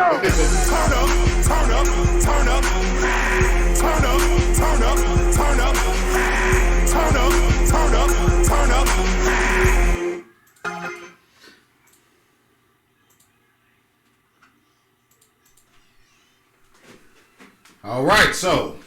All right, so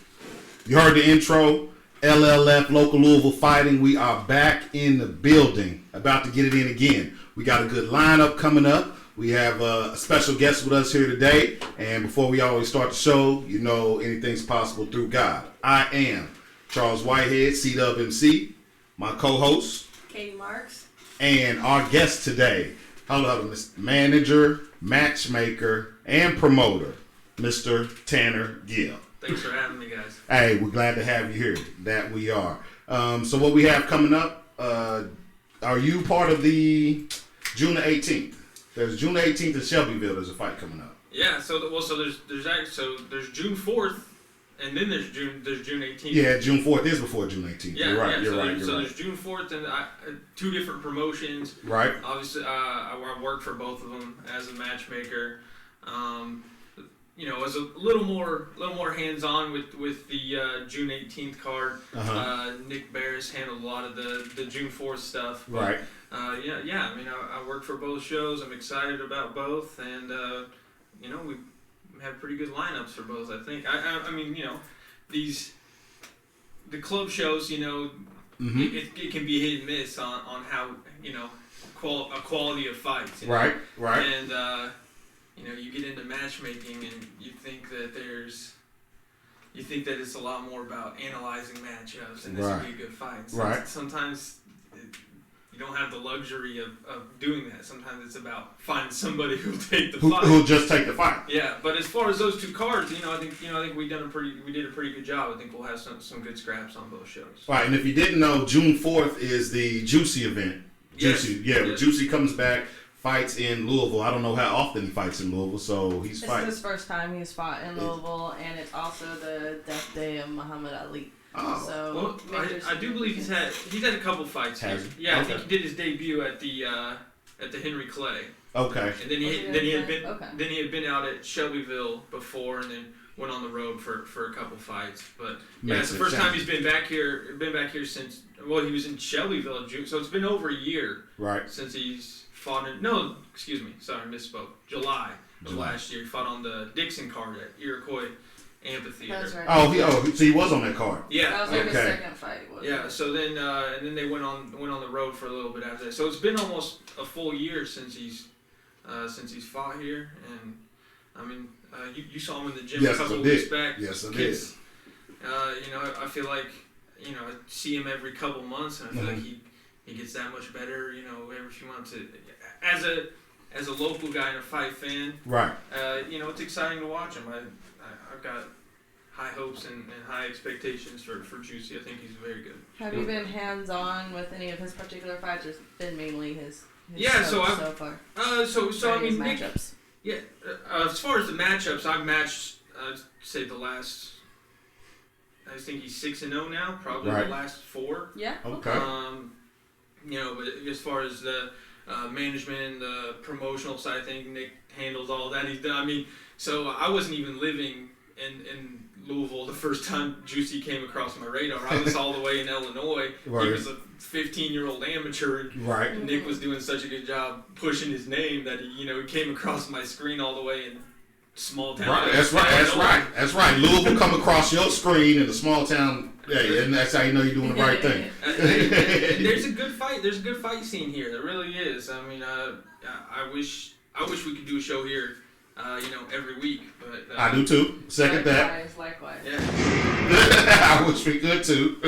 you heard the intro. LLF, Local Louisville Fighting. We are back in the building, about to get it in again. We got a good lineup coming up. We have a special guest with us here today. And before we always start the show, you know anything's possible through God. I am Charles Whitehead, CWMC, my co-host, Katie Marks, and our guest today, Mr. Manager, matchmaker, and promoter, Mr. Tanner Gill. Thanks for having me, guys. Hey, we're glad to have you here. That we are. So what we have coming up, are you part of the June the 18th? There's June the 18th in Shelbyville. There's a fight coming up. Yeah. So there's June 4th, and then there's June 18th. Yeah, June 4th is before June 18th. Yeah, you're right. Yeah. You're right. There's June 4th and two different promotions. Right. Obviously, I worked for both of them as a matchmaker. You know, was a little more hands-on with the June 18th card. Nick Barris handled a lot of the June 4th stuff. But, right. Yeah. I mean, I worked for both shows. I'm excited about both, and you know, we have pretty good lineups for both. I think. I mean, you know, the club shows. You know, it can be hit and miss on how, you know, a quality of fights. Right. Know? Right. And you know, you get into matchmaking and you think that it's a lot more about analyzing matchups and this will be a good fight. Sometimes you don't have the luxury of doing that. Sometimes it's about finding somebody who'll take the fight. Who'll just take the fight. Yeah, but as far as those two cards, I think we did a pretty good job. I think we'll have some good scraps on both shows. Right, and if you didn't know, June 4th is the Juicy event. Juicy, yes. Juicy comes back. Fights in Louisville. I don't know how often he fights in Louisville, so he's fighting. This is his first time he's fought in Louisville, and it's also the death day of Muhammad Ali. Oh. So I do believe he's had a couple fights here. Yeah, okay. I think he did his debut at the Henry Clay. Okay. And then he had been out at Shelbyville before, and then went on the road for a couple fights. But yeah, it's the first time he's been back here. Been back here since he was in Shelbyville in June, so it's been over a year. Right. Since he's fought misspoke. July of last year. He fought on the Dixon card at Iroquois Amphitheater. That's right. So he was on that card. Yeah. That was like his second fight. Yeah. So then, and then they went on the road for a little bit after that. So it's been almost a full year since he's fought here, and I mean, you saw him in the gym a couple of weeks back. Yes, I did. You know, I feel like, you know, I see him every couple months, and I feel like he gets that much better, you know, every few months. As a local guy and a fight fan, right? You know, it's exciting to watch him. I've got high hopes and high expectations for Juicy. I think he's very good. Have you been hands-on with any of his particular fights, or been mainly his so far? So I mean, matchups. As far as the matchups, I've matched, say the last. I think he's 6-0 now. Probably the last 4. Yeah. Okay. You know, but as far as the management and the promotional side, I think Nick handles all that. He's done. I mean, so I wasn't even living in Louisville the first time Juicy came across my radar. I was all the way in Illinois. Right. He was a 15-year-old amateur. Right. And Nick was doing such a good job pushing his name that he came across my screen all the way in small town. Right. That's right. Louisville come across your screen in a small town. Yeah, and that's how you know you're doing the right thing. And there's a good fight. There's a good fight scene here. There really is. I mean, I wish we could do a show here, every week. But I do too. Second that. Likewise. Yeah. I wish we could too.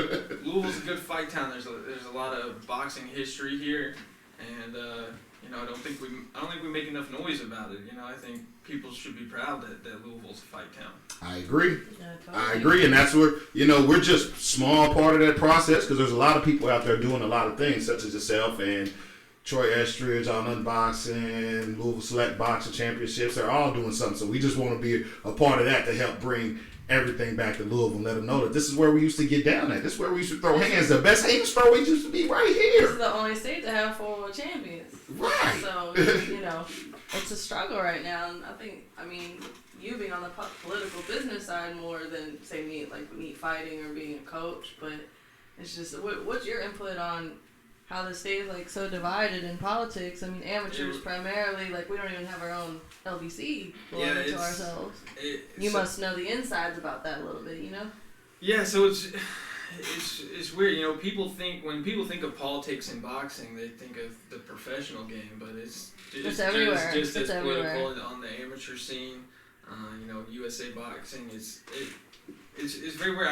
Louisville's a good fight town. There's a lot of boxing history here, and I don't think we make enough noise about it. I think people should be proud that Louisville's a fight town. I agree. Yeah, totally. I agree, and that's where we're just a small part of that process, because there's a lot of people out there doing a lot of things, such as yourself and Troy Estridge on Unboxing, Louisville Select Boxing Championships. They're all doing something, so we just want to be a part of that to help bring everything back to Louisville and let them know that this is where we used to get down at. This is where we used to throw hands. The best hands throw used to be right here. This is the only state to have 4 world champions. Right. So, it's a struggle right now, and I mean, you being on the political business side more than say me fighting or being a coach, but it's just what's your input on how the state is like so divided in politics? I mean, amateurs primarily, like we don't even have our own LBC belonging to ourselves. You must know the insides about that a little bit, you know? Yeah, so it's weird, you know. When people think of politics in boxing, they think of the professional game, but it's everywhere. Just it's as everywhere. political on the amateur scene. You know, USA boxing it's very weird.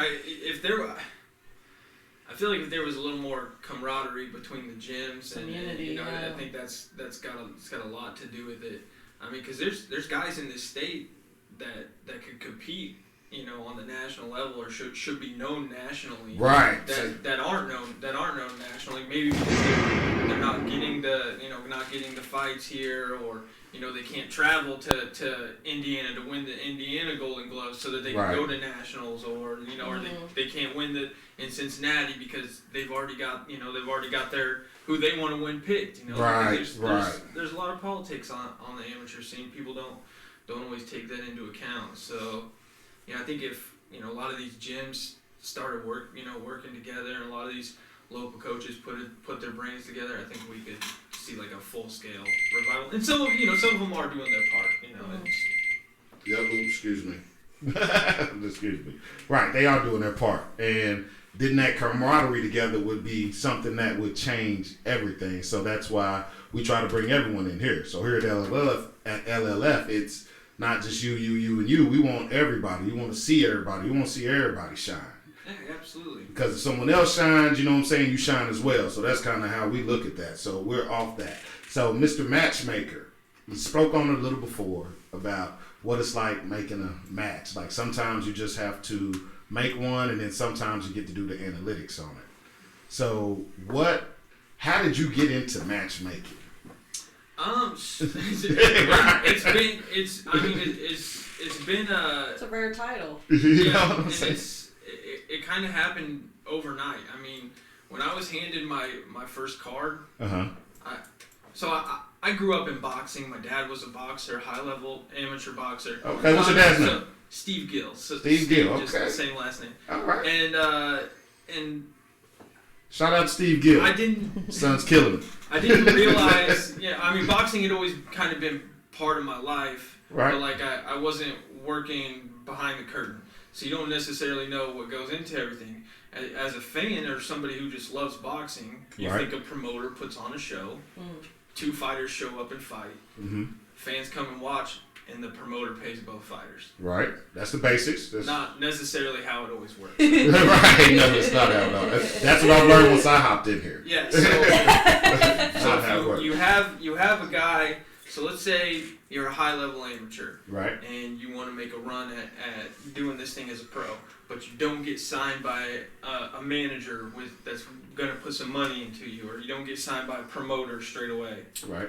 I feel like if there was a little more camaraderie between the gyms and you know, I think that's got a lot to do with it. I mean, because there's guys in this state that could compete, you know, on the national level or should be known nationally. Right. That aren't known nationally. Maybe because they're not getting the fights here, or you know, they can't travel to Indiana to win the Indiana Golden Gloves so that they can go to nationals, or you know, or they can't win in Cincinnati because they've already got their who they want to win picked. You know, there's a lot of politics on the amateur scene. People don't always take that into account. So, you know, I think if you know a lot of these gyms started working together, and a lot of these local coaches put their brains together, I think we could see like a full scale revival. And some of them are doing their part. You know. Excuse me. Excuse me. Right, they are doing their part, and then that camaraderie together would be something that would change everything. So that's why we try to bring everyone in here. So here at LLF, it's not just you, and you. We want everybody. You want to see everybody. You want to see everybody shine. Yeah, absolutely. Because if someone else shines, you know what I'm saying, you shine as well. So that's kind of how we look at that. So we're off that. So Mr. Matchmaker, you spoke on it a little before about what it's like making a match. Like sometimes you just have to make one, and then sometimes you get to do the analytics on it. So how did you get into matchmaking? It's a rare title. You know what I'm saying? It kind of happened overnight. I mean, when I was handed my first card, I grew up in boxing. My dad was a boxer, high-level amateur boxer. Okay, what's your dad's name? Steve Gill. So Steve Gill, okay. Just the same last name. All right. And shout out to Steve Gill. Son's killing it. I didn't realize, I mean, boxing had always kind of been part of my life. Right. But, like, I wasn't working behind the curtain. So you don't necessarily know what goes into everything. As a fan or somebody who just loves boxing, you think a promoter puts on a show, two fighters show up and fight, fans come and watch, and the promoter pays both fighters. Right. That's the basics. That's not necessarily how it always works. Right. No, it's not how it always. That's what I learned once I hopped in here. Yeah. So you have a guy. So let's say you're a high-level amateur, right? And you want to make a run at doing this thing as a pro, but you don't get signed by a manager that's going to put some money into you, or you don't get signed by a promoter straight away. Right.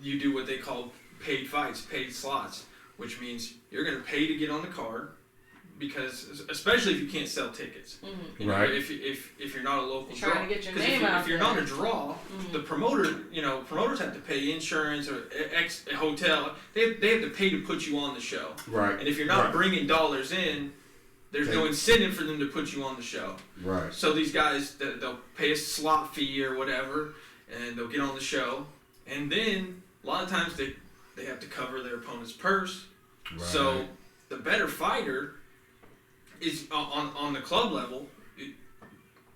You do what they call paid fights, paid slots, which means you're going to pay to get on the card, because especially if you can't sell tickets, you know, if you're not a local draw, trying to get your name out if you're not a draw, the promoters have to pay insurance or a hotel. They have to pay to put you on the show. Right. And if you're not bringing dollars in, there's no incentive for them to put you on the show. Right. So these guys, they'll pay a slot fee or whatever, and they'll get on the show, and then a lot of times they have to cover their opponent's purse. Right. So the better fighter is on the club level,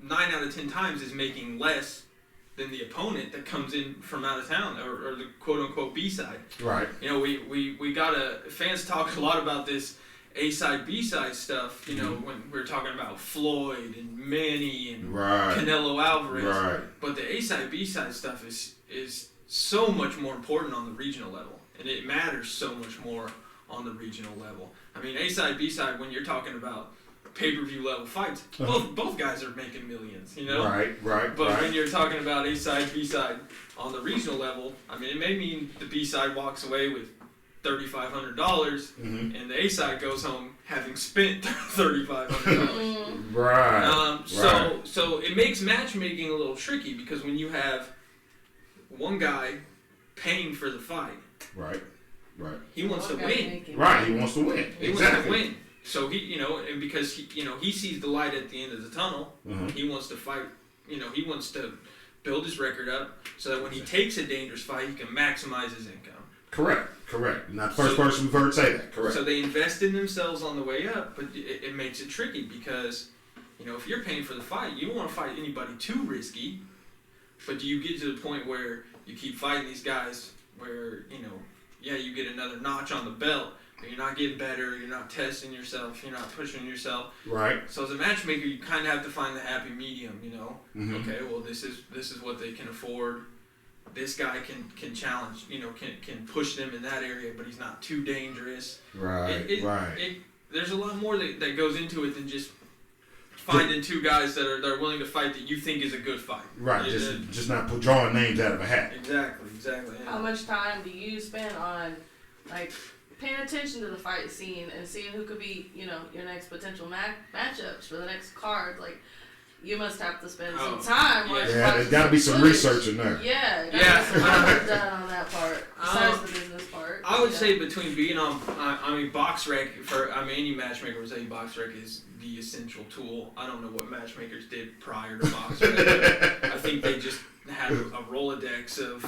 9 out of 10 times is making less than the opponent that comes in from out of town, or the quote unquote B side. Right. You know, we gotta, fans talk a lot about this A side B side stuff. You know, when we're talking about Floyd and Manny and Canelo Alvarez. Right. But the A side B side stuff is so much more important on the regional level, and it matters so much more on the regional level. I mean, A-side, B-side, when you're talking about pay-per-view level fights, both guys are making millions, you know? Right. But when you're talking about A-side, B-side on the regional level, I mean, it may mean the B-side walks away with $3,500, and the A-side goes home having spent $3,500. Right. So it makes matchmaking a little tricky, because when you have one guy paying for the fight, Right. He wants to win. Right. He wants to win. He wants to win. So he, and because he sees the light at the end of the tunnel, he wants to fight. He wants to build his record up so that when he takes a dangerous fight, he can maximize his income. Correct. Not the first person we've heard say that. Correct. So they invest in themselves on the way up, but it makes it tricky because, if you're paying for the fight, you don't want to fight anybody too risky. But do you get to the point where you keep fighting these guys where, you get another notch on the belt, but you're not getting better, you're not testing yourself, you're not pushing yourself. Right. So as a matchmaker, you kind of have to find the happy medium, Okay, well, this is what they can afford. This guy can challenge, can push them in that area, but he's not too dangerous. Right. There's a lot more that goes into it than just finding two guys that are willing to fight that you think is a good fight. Right. Just not drawing names out of a hat. Exactly. Yeah. How much time do you spend on, paying attention to the fight scene and seeing who could be, your next potential matchups for the next card? You must have to spend some time. Yeah, there's got to be some research in there. Yeah, got to be some homework done on that part, besides the business part. I would say between being on, BoxRec, any matchmaker would say BoxRec is the essential tool. I don't know what matchmakers did prior to BoxRec. I think they just had a Rolodex of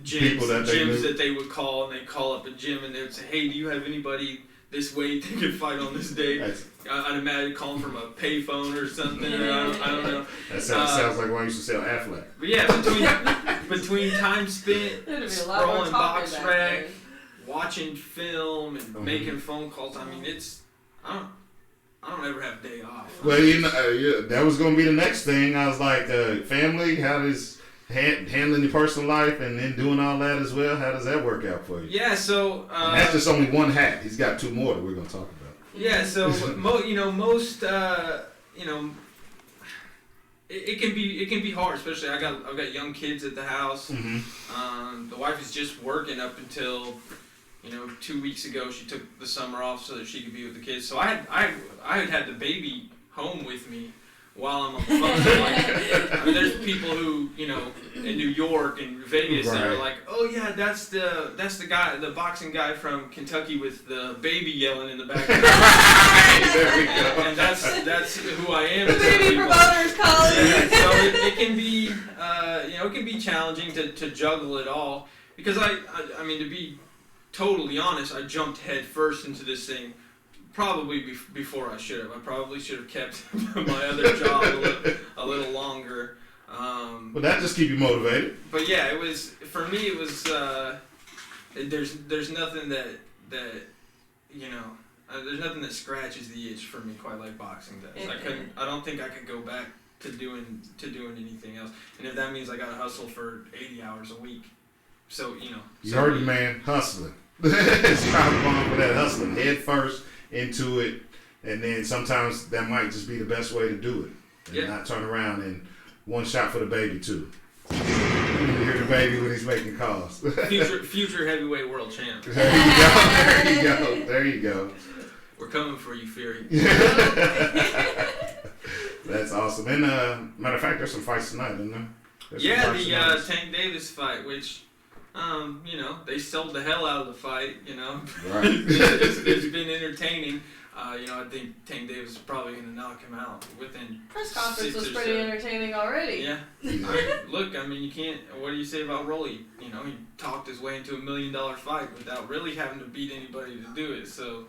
gyms that they would call, and they'd call up a gym and they would say, hey, do you have anybody this weight that can fight on this day? I'd imagine calling from a payphone or something. Or I don't know. That sounds like when I used to sell Affleck. But yeah, between time spent scrolling BoxRec, watching film, and making phone calls, I don't ever have a day off. Well, that was going to be the next thing. I was like, family, how does handling your personal life and then doing all that as well, how does that work out for you? Yeah, so... that's just only one hat. He's got two more that we're going to talk about. Yeah, so most it can be hard, especially I've got young kids at the house. The wife is just working up until 2 weeks ago. She took the summer off so that she could be with the kids. So I had the baby home with me while I'm on the phone. So there's people who in New York and Vegas that are like, oh yeah, that's the guy, the boxing guy from Kentucky with the baby yelling in the background. There we go. And that's who I am. The baby promoter's calling. Yeah, so it can be it can be challenging to juggle it all because I mean to be totally honest, I jumped head first into this thing. Probably before I should have. I probably should have kept my other job a little longer. But that just keep you motivated. But yeah, it was for me. It was there's nothing that there's nothing that scratches the itch for me quite like boxing does. I don't think I could go back to doing anything else. And if that means I got to hustle for 80 hours a week, so You heard the man hustling. It's trying to bond for that hustling head first into it, and then sometimes that might just be the best way to do it, and not turn around and one shot for the baby too. You hear the baby when he's making calls. future heavyweight world champ. There you go. We're coming for you, Fury. That's awesome. And matter of fact, there's some fights tonight, isn't there? The Tank Davis fight, which they sold the hell out of the fight, Right. it's been entertaining. I think Tank Davis is probably going to knock him out within press conference 6 was or pretty 7. entertaining already. Yeah. You can't, what do you say about Rolly? He talked his way into $1 million fight without really having to beat anybody to do it, so...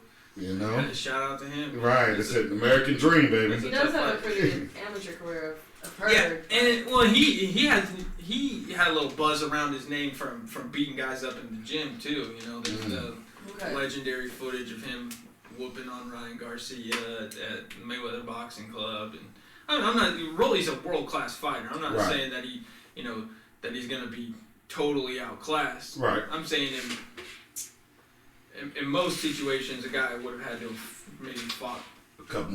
Shout out to him. Right, it's an American dream, baby. He does have a pretty good amateur career, I've heard. Yeah, and he had a little buzz around his name from beating guys up in the gym too. There's the legendary footage of him whooping on Ryan Garcia at Mayweather Boxing Club, and Rolly's a world class fighter. I'm not saying that that he's gonna be totally outclassed. Right. I'm saying in most situations, a guy would have had to have maybe fought a couple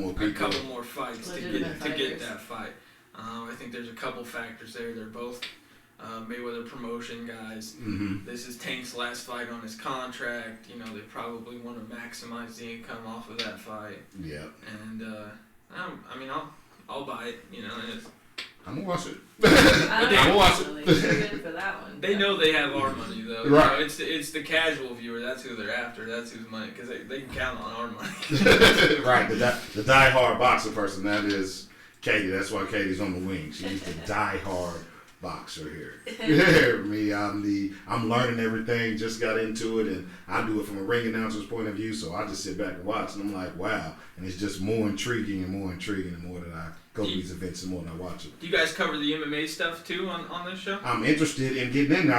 more fights to get that fight. I think there's a couple factors there. They're both Mayweather promotion guys. Mm-hmm. This is Tank's last fight on his contract. They probably want to maximize the income off of that fight. Yeah. And I'll buy it. And I'm gonna watch it. I I'm gonna watch definitely it. tune in for that one. They know they have our money though. Right. You know, it's the casual viewer. That's who they're after. That's whose money because they can count on our money. Right, the die-hard boxer person, that is Katie. That's why Katie's on the wing. She's the die-hard boxer here. Me, I'm learning everything, just got into it, and I do it from a ring announcer's point of view, so I just sit back and watch, and I'm like, wow. And it's just more intriguing and more intriguing the more that I go to these events and more than I watch it. Do you guys cover the MMA stuff too on this show? I'm interested in getting in there.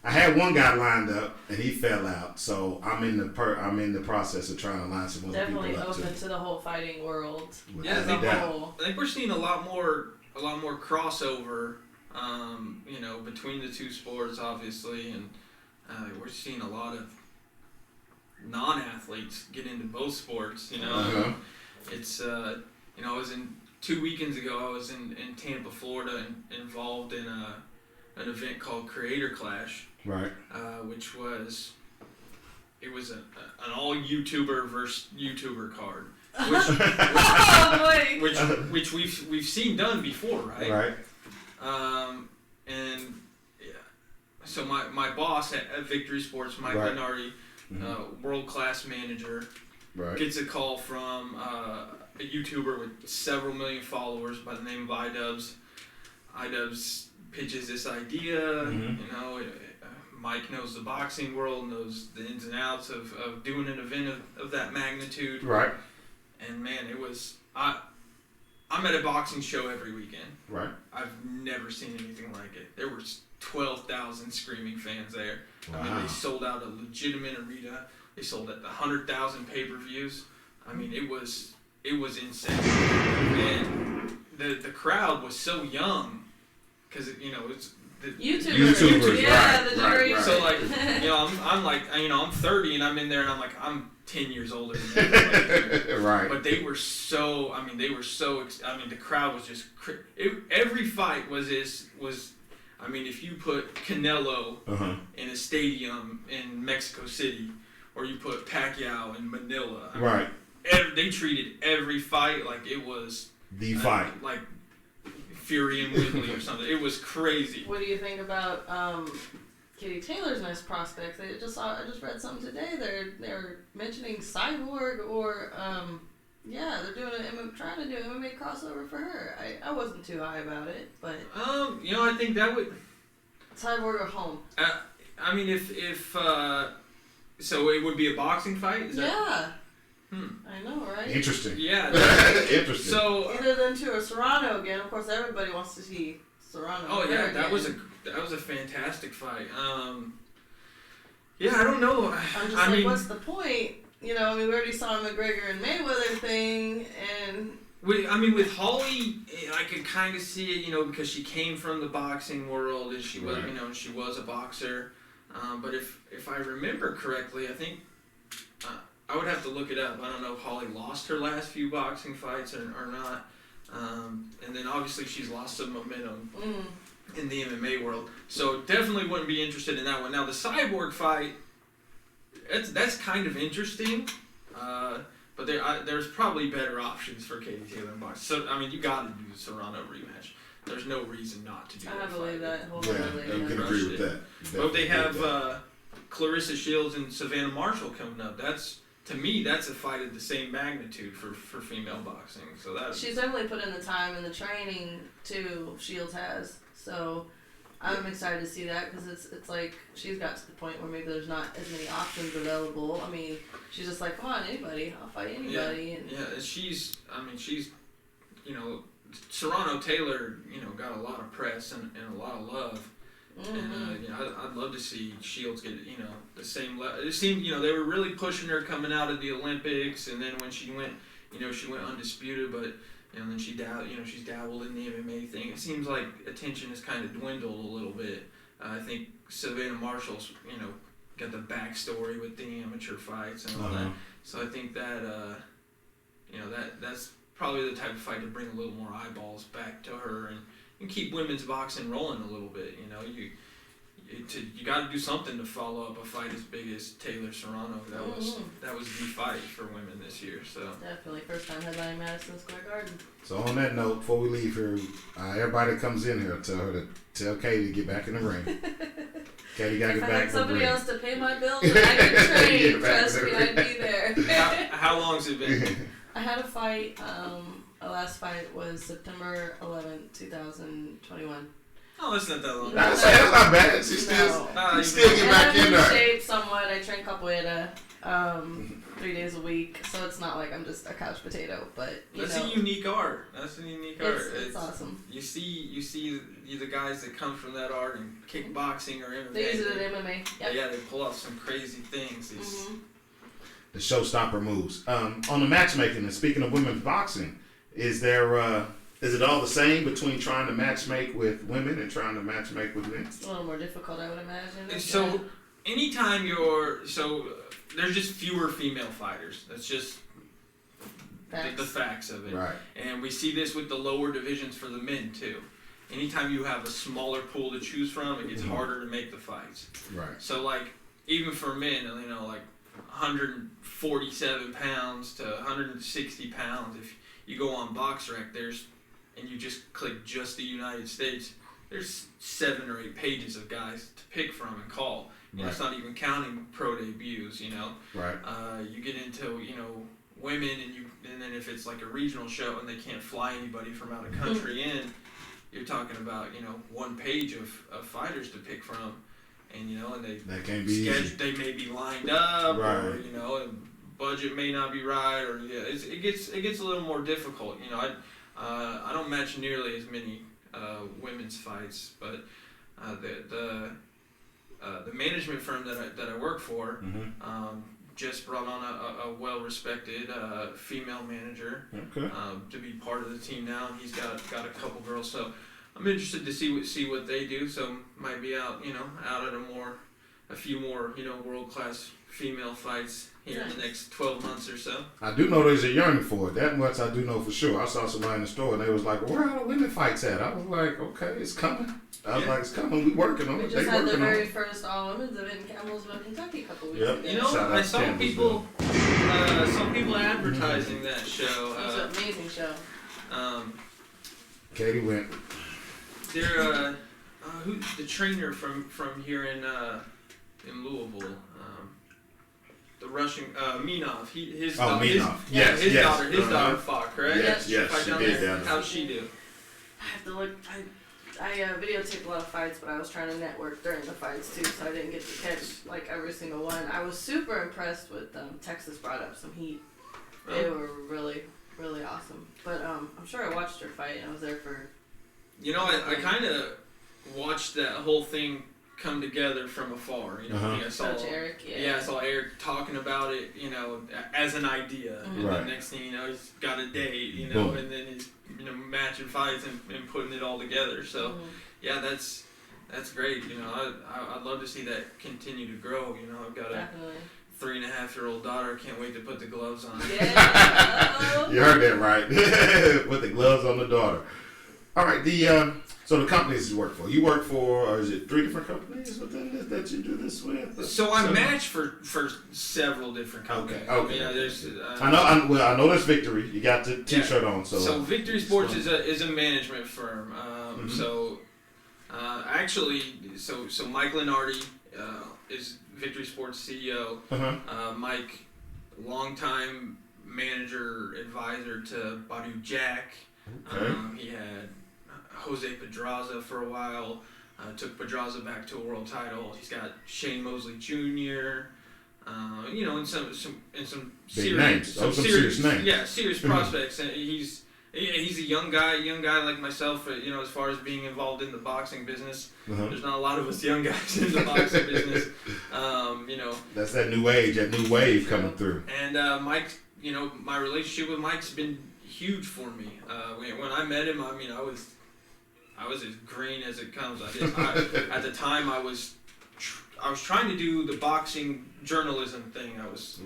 I had one guy lined up and he fell out, so I'm in the process of trying to line some other Definitely people up open to the whole fighting world. Yeah, as a whole. I think we're seeing a lot more crossover, you know, between the two sports, obviously, and we're seeing a lot of non-athletes get into both sports. You know, Uh-huh. it's you know, I was in 2 weekends ago. I was in Tampa, Florida, and involved in an event called Creator Clash, Right. which was an all YouTuber versus YouTuber card. Oh boy! Which we've seen done before, right? Right. And yeah, so my boss at Victory Sports, Mike Right. Lenardi, world class manager, Right. gets a call from a YouTuber with several million followers by the name of iDubbbz. iDubbbz pitches this idea. Mhm. You know, Mike knows the boxing world, knows the ins and outs of doing an event of that magnitude. Right. And man, it was I'm at a boxing show every weekend. Right. I've never seen anything like it. There were 12,000 screaming fans there. I mean, Wow. they sold out a legitimate arena. They sold at 100,000 pay-per-views. I mean, it was insane. And the crowd was so young because you know it's the YouTubers, yeah, right, the right, generation. right. So like you know I'm like you know I'm 30 and I'm in there and I'm like I'm 10 years older than everybody. Right. But they were so the crowd was just every fight was I mean if you put Canelo Uh-huh. in a stadium in Mexico City or you put Pacquiao in Manila, I mean, Right. they treated every fight like it was The fight. like Fury and Woodley or something. It was crazy. What do you think about Katie Taylor's next prospects? I just read something today. They're mentioning Cyborg or they're doing trying to do an MMA crossover for her. I wasn't too high about it, but You know, I think that would. Cyborg or Home. I mean, if so, it would be a boxing fight. Is Yeah. That? I know, right? Interesting. Yeah. Interesting. So. Either them two or Serrano again. Of course, everybody wants to see Serrano. Oh yeah, that was a fantastic fight. Yeah, I don't know. I'm just like, what's the point? You know, I mean, we already saw McGregor and Mayweather thing, and with Holly, I could kind of see it, you know, because she came from the boxing world and she was, Right. you know, she was a boxer. But if I remember correctly, I think I would have to look it up. I don't know if Holly lost her last few boxing fights or not. And then obviously she's lost some momentum in the MMA world. So definitely wouldn't be interested in that one. Now the Cyborg fight, that's kind of interesting. But there's probably better options for Katie Taylor in boxing. So I mean, you got to do the Serrano rematch. There's no reason not to do that. I believe that. Yeah, Wholeheartedly. I can agree with that. But they have Definitely. Clarissa Shields and Savannah Marshall coming up. To me, that's a fight of the same magnitude for female boxing. So that She's definitely put in the time and the training too. Shields has, so I'm excited to see that because it's like she's got to the point where maybe there's not as many options available. I mean, she's just like, come on, anybody, I'll fight anybody. Yeah, she's you know, Serrano Taylor, you know, got a lot of press and a lot of love. And you know, I'd love to see Shields get, you know, the same level. It seemed, you know, they were really pushing her coming out of the Olympics, and then when she went, you know, she went undisputed, but you know, then she's dabbled in the MMA thing. It seems like attention has kind of dwindled a little bit. I think Savannah Marshall's, you know, got the backstory with the amateur fights and all that. So I think that, you know, that's probably the type of fight to bring a little more eyeballs back to her and keep women's boxing rolling a little bit. You know, you got to do something to follow up a fight as big as Taylor Serrano. That was the fight for women this year. So definitely first time headlining Madison Square Garden. So on that note, before we leave here, everybody that comes in here, tell Katie to get back in the ring. Katie got to get back in the ring. If I had somebody else to pay my bills, I could train. Trust me, I'd be there. How long's it been? I had a fight. My last fight was September 11th, 2021. Oh, that's not that long. That's not bad. She still get back in there. I'm in shape somewhat. I train capoeira 3 days a week, so it's not like I'm just a couch potato. But that's a unique art. It's awesome. You see the guys that come from that art in kickboxing or MMA. They use it in MMA. Yep. Yeah, they pull off some crazy things. The showstopper moves. On the matchmaking, and speaking of women's boxing, is it all the same between trying to matchmake with women and trying to matchmake with men? It's a little more difficult, I would imagine. So, anytime there's just fewer female fighters. That's just the facts of it. Right. And we see this with the lower divisions for the men too. Anytime you have a smaller pool to choose from, it gets harder to make the fights. Right. So like even for men, like 147 pounds to 160 pounds, if you go on BoxRec, and you just click just the United States, there's 7 or 8 pages of guys to pick from and call. Right. It's not even counting pro debuts, Right. You get into, women, and then if it's like a regional show and they can't fly anybody from out of country in, you're talking about, 1 page of fighters to pick from, and that can't be easy. They may be lined up, right. or and budget may not be right, or it gets a little more difficult. I don't match nearly as many women's fights, but the management firm that I work for just brought on a well-respected female manager to be part of the team now, and he's got a couple girls. So I'm interested to see what they do. So might be out at a few more world-class female fights here in the next 12 months or so. I do know there's a yearning for it. That much I do know for sure. I saw somebody in the store and they was like, "Where are the women fights at?" I was like, "Okay, it's coming." I was like, "It's coming. We working on it." We just had the very first all-women's event in Campbellsville, Kentucky a couple weeks ago. I saw people advertising that show. It was an amazing show. Katie went. They're who's the trainer from here in Louisville? The Russian Minov. His daughter fought, correct? Yes, she did. How'd she do? I have to look. I videotaped a lot of fights, but I was trying to network during the fights too, so I didn't get to catch like every single one. I was super impressed with Texas brought up some heat. They were really, really awesome. But I'm sure I watched her fight, and I was there for. I kind of watched that whole thing come together from afar. I saw Eric. I saw Eric talking about it. As an idea. And Right. the next thing you know, he's got a date. Boom. And then he's matching fights and putting it all together. So yeah, that's great. I'd love to see that continue to grow. I've got Definitely. 3.5-year-old daughter. Can't wait to put the gloves on. Yeah. You heard that right. Put the gloves on the daughter. All right. So the companies you work for, or is it 3 different companies within this that you do this with? So I match for several different companies. Okay. There's. I know there's Victory. You got the T-shirt on. So Victory Sports is a management firm. So Mike Lenardi is Victory Sports CEO. Mike, longtime manager advisor to Badu Jack. Okay. He had Jose Pedraza for a while. Took Pedraza back to a world title. He's got Shane Mosley Jr. And some serious names. Yeah, serious prospects. And he's a young guy like myself. As far as being involved in the boxing business, there's not a lot of us young guys in the boxing business. That's that new age, that new wave coming through. And Mike, my relationship with Mike's been huge for me. When I met him, I was as green as it comes. At the time, I was trying to do the boxing journalism thing. I was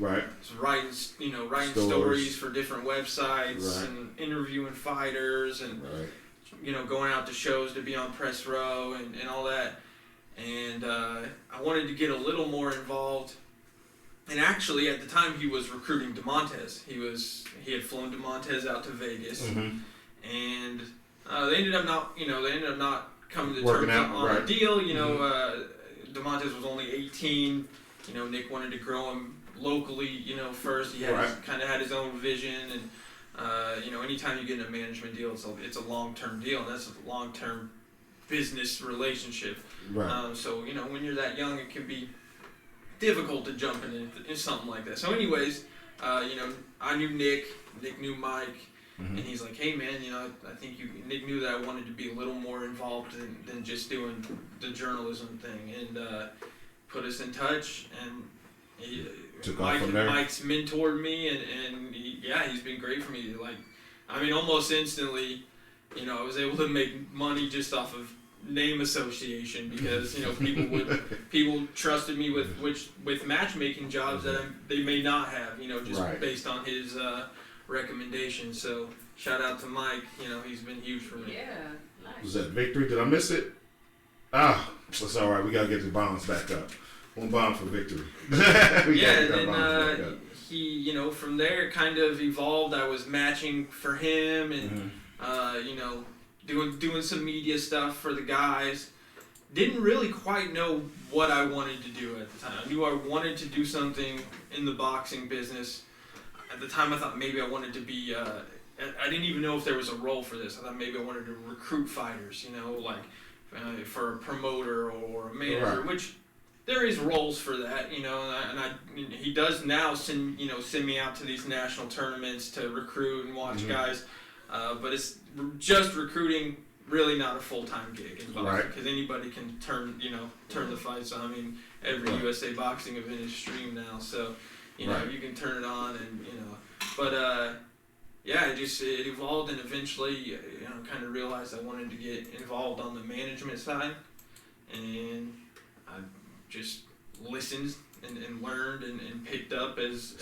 writing stories for different websites and interviewing fighters and going out to shows to be on press row and all that. and I wanted to get a little more involved. And actually, at the time, he was recruiting DeMontez. He had flown DeMontez out to Vegas, and they ended up not coming to terms on a deal. DeMontez was only 18. Nick wanted to grow him locally. First he kind of had his own vision, and anytime you get in a management deal, it's a long-term deal, and that's a long-term business relationship. Right. So when you're that young, it can be difficult to jump in something like that. So anyways, I knew Nick knew Mike, and he's like, hey man, I think Nick knew that I wanted to be a little more involved than just doing the journalism thing, and put us in touch, and Mike's mentored me, and he's been great for me. Like, I mean, almost instantly, I was able to make money just off of name association, because people trusted me with matchmaking jobs that they may not have, just based on his recommendations. So shout out to Mike, he's been huge for me. Yeah, nice. Was that victory? Did I miss it? That's all right. We gotta get the bombs back up. One bomb for victory. And then he, from there it kind of evolved. I was matching for him, and doing some media stuff for the guys. Didn't really quite know what I wanted to do at the time. I knew I wanted to do something in the boxing business. At the time, I thought maybe I wanted to be. I didn't even know if there was a role for this. I thought maybe I wanted to recruit fighters. For a promoter or a manager, which there is roles for that. And he does now send me out to these national tournaments to recruit and watch guys. But it's just recruiting, really not a full-time gig in boxing, because anybody can turn the fights on. I mean, every USA boxing event is streamed now, so you can turn it on, and But it evolved, and eventually kind of realized I wanted to get involved on the management side, and I just listened and learned and picked up as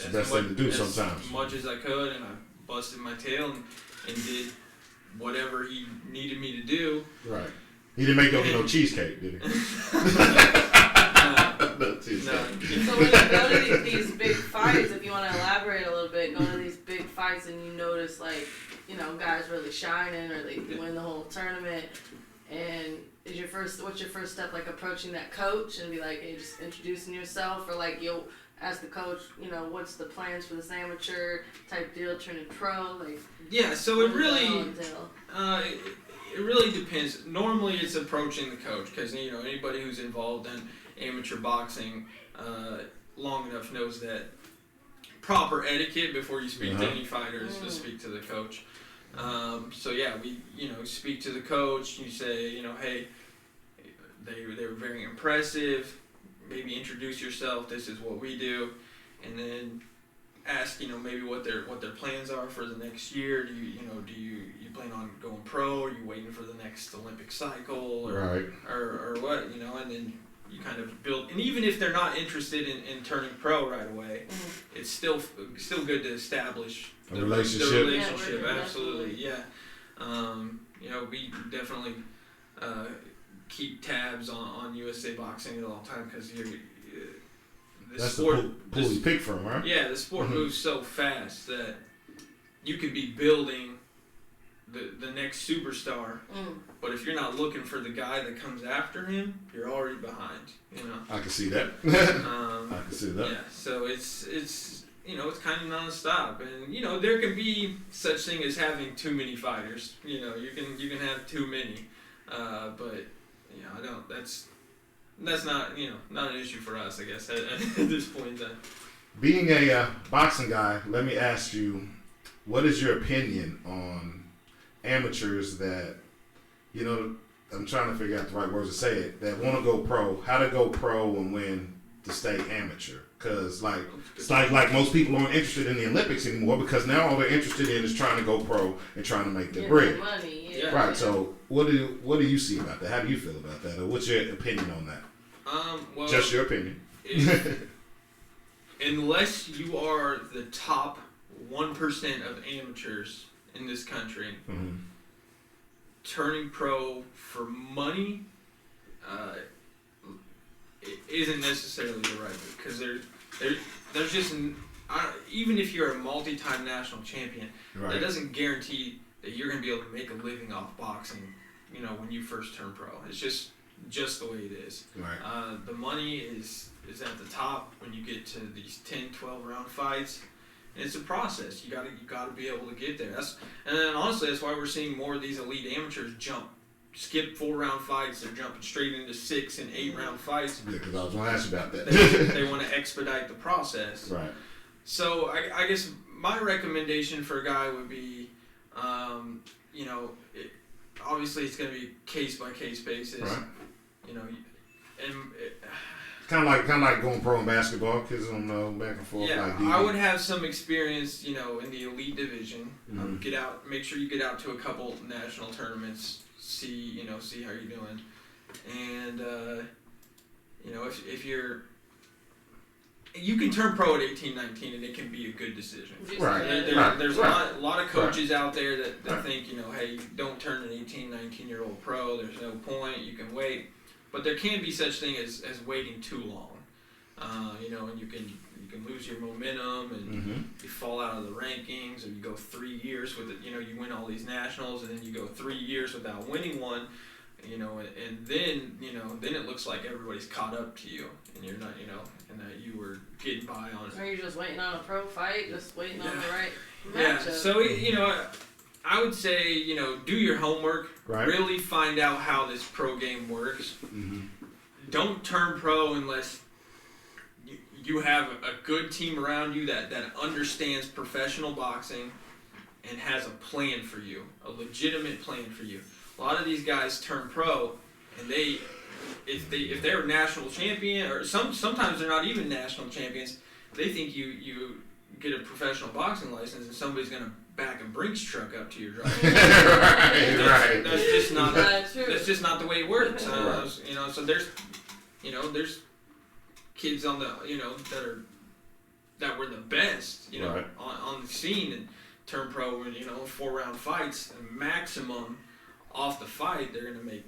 much as I could, and I busted my tail and did whatever he needed me to do. Right. He didn't make no cheesecake, did he? No. So when you go to these big fights, if you want to elaborate a little bit, go to these big fights and you notice guys really shining, or they win the whole tournament, and what's your first step, approaching that coach and be like, hey, just introducing yourself, or you'll ask the coach, what's the plans for this amateur type deal turning pro, so it really depends. Normally it's approaching the coach, because anybody who's involved in amateur boxing long enough knows that proper etiquette before you speak to any fighter is to speak to the coach. We speak to the coach. You say, hey, they were very impressive. Maybe introduce yourself. This is what we do, and then ask maybe what their plans are for the next year. Do you plan on going pro? Are you waiting for the next Olympic cycle, or what? And then you kind of build. And even if they're not interested in turning pro right away, it's still good to establish the relationship. Yeah, absolutely, yeah. We definitely keep tabs on USA Boxing at all time, because that's the pool you pick from, right? Yeah, the sport moves so fast that you could be building the next superstar, but if you're not looking for the guy that comes after him, you're already behind. I can see that. I can see that. Yeah, so it's it's kind of nonstop, and there can be such thing as having too many fighters. You can have too many, but I don't. That's not not an issue for us, I guess, at this point in time. Being a boxing guy, let me ask you, what is your opinion on amateurs that, I'm trying to figure out the right words to say it, that want to go pro, how to go pro and when to stay amateur? Because it's like most people aren't interested in the Olympics anymore, because now all they're interested in is trying to go pro and trying to make their bread. Money, yeah. Right. So what do you see about that? How do you feel about that? Or what's your opinion on that? Well, just your opinion. Unless you are the top 1% of amateurs in this country, turning pro for money, isn't necessarily the right move, because there's just even if you're a multi-time national champion, that doesn't guarantee that you're going to be able to make a living off boxing. When you first turn pro, it's just the way it is. Right. The money is at the top when you get to these 10, 12 round fights. And it's a process. You gotta be able to get there. And then honestly, that's why we're seeing more of these elite amateurs skip 4-round fights. They're jumping straight into 6 and 8-round fights. Yeah, because I was going to ask you about that. They want to expedite the process. Right. So I guess my recommendation for a guy would be, obviously it's going to be case by case basis. Right. And kind of like going pro in basketball, kids don't know back and forth. Yeah, like I would have some experience, in the elite division. Mm-hmm. Make sure you get out to a couple national tournaments. See how you're doing, and if you can turn pro at 18, 19, and it can be a good decision. Right. There's a lot of coaches out there that think, hey, don't turn an 18, 19-year-old pro. There's no point. You can wait. But there can be such thing as waiting too long. And you can lose your momentum, and you fall out of the rankings, or you go 3 years with it. You win all these nationals, and then you go 3 years without winning one. And then it looks like everybody's caught up to you, and you're not, and that you were getting by on it. Or you're just waiting on a pro fight, just waiting on the right matchup. Yeah. So I would say do your homework. Right. Really find out how this pro game works. Mm-hmm. Don't turn pro unless you have a good team around you that understands professional boxing and has a plan for you, a legitimate plan for you. A lot of these guys turn pro, and if they're a national champion, or sometimes they're not even national champions, they think you get a professional boxing license and somebody's gonna back a Brinks truck up to your driveway. Right. That's just not true. That's just not the way it works. So there's kids on the that were the best on the scene and turn pro in 4-round fights, and maximum off the fight they're gonna make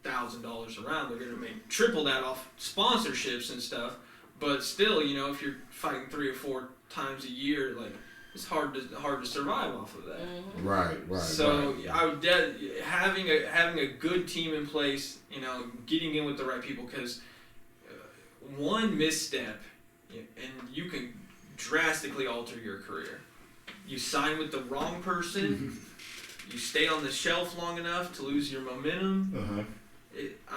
$1,000 a round. They're gonna make triple that off sponsorships and stuff. But still, if you're fighting 3 or 4 times a year, like, it's hard to survive off of that. Mm-hmm. Right. So I would having a good team in place, getting in with the right people, because one misstep and you can drastically alter your career. You sign with the wrong person, you stay on the shelf long enough to lose your momentum.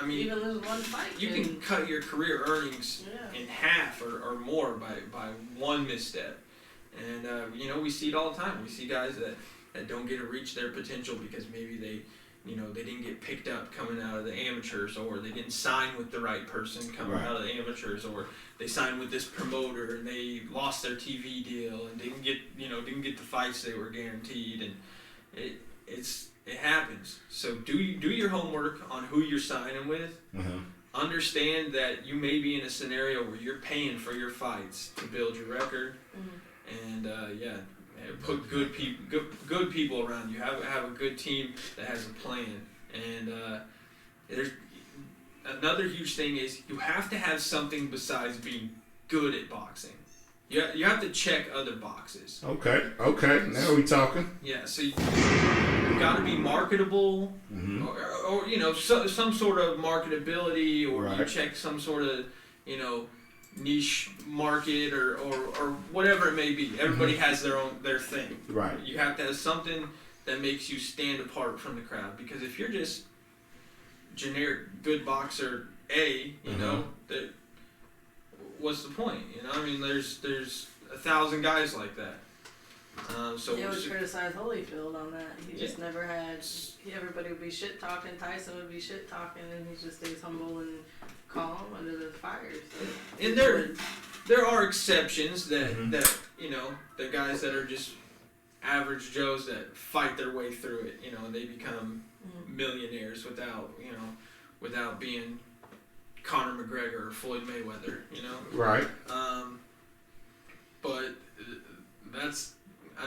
Even lose one fight. You can cut your career earnings in half or more by one misstep. And we see it all the time. We see guys that don't get to reach their potential because maybe they didn't get picked up coming out of the amateurs, or they didn't sign with the right person coming out of the amateurs, or they signed with this promoter and they lost their TV deal and didn't get the fights they were guaranteed, and it happens. So do your homework on who you're signing with. Understand that you may be in a scenario where you're paying for your fights to build your record, and put good people around you. Have a good team that has a plan. And there's another huge thing is you have to have something besides being good at boxing. You have to check other boxes. Okay. Now we talking. Yeah. So you got to be marketable, or some sort of marketability, or you check some sort of niche market or whatever it may be. Everybody has their thing. Right. You have to have something that makes you stand apart from the crowd, because if you're just generic good boxer A, that what's the point? There's 1,000 guys like that. They would criticize Holyfield on that. He just never had. Everybody would be shit talking. Tyson would be shit talking, and he just stays humble and calm under the fire. So. And there are exceptions that the guys that are just average Joes that fight their way through it. And they become millionaires without being Conor McGregor or Floyd Mayweather. Right. But that's.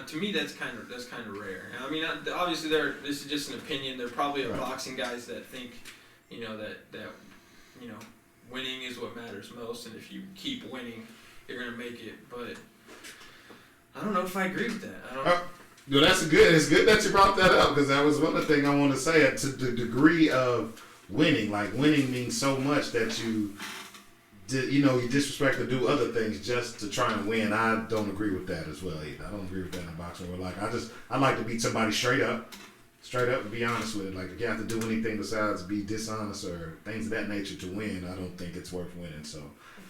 To me, that's kind of rare. Obviously, this is just an opinion. There are probably boxing guys that think, that winning is what matters most, and if you keep winning, you're gonna make it. But I don't know if I agree with that. I don't. No, that's good. It's good that you brought that up because that was one of the things I want to say. To the degree of winning, like winning means so much that you disrespect to do other things just to try and win. I don't agree with that as well either. I don't agree with that in boxing. Where I like to beat somebody straight up and be honest with it. Like if you have to do anything besides be dishonest or things of that nature to win, I don't think it's worth winning. So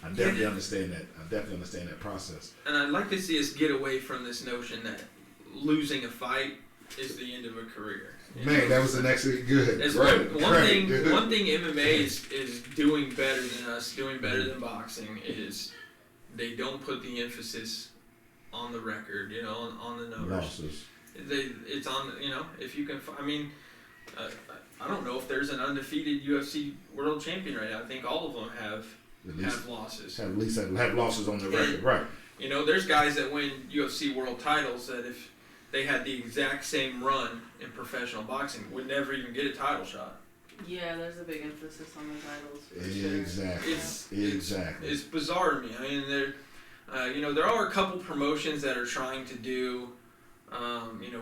I definitely understand that. I definitely understand that process. And I'd like to see us get away from this notion that losing a fight is the end of a career. Man, that was the next thing. Good. One thing MMA is doing better than us, doing better than boxing, is they don't put the emphasis on the record, on the numbers. Losses. It's on, if you can. I mean, I don't know if there's an undefeated UFC world champion right now. I think all of them have losses. Have losses on the record, right? There's guys that win UFC world titles that if they had the exact same run in professional boxing would never even get a title shot. Yeah, there's a big emphasis on the titles. Exactly. Exactly. It's bizarre to me. I mean, there are a couple promotions that are trying to do,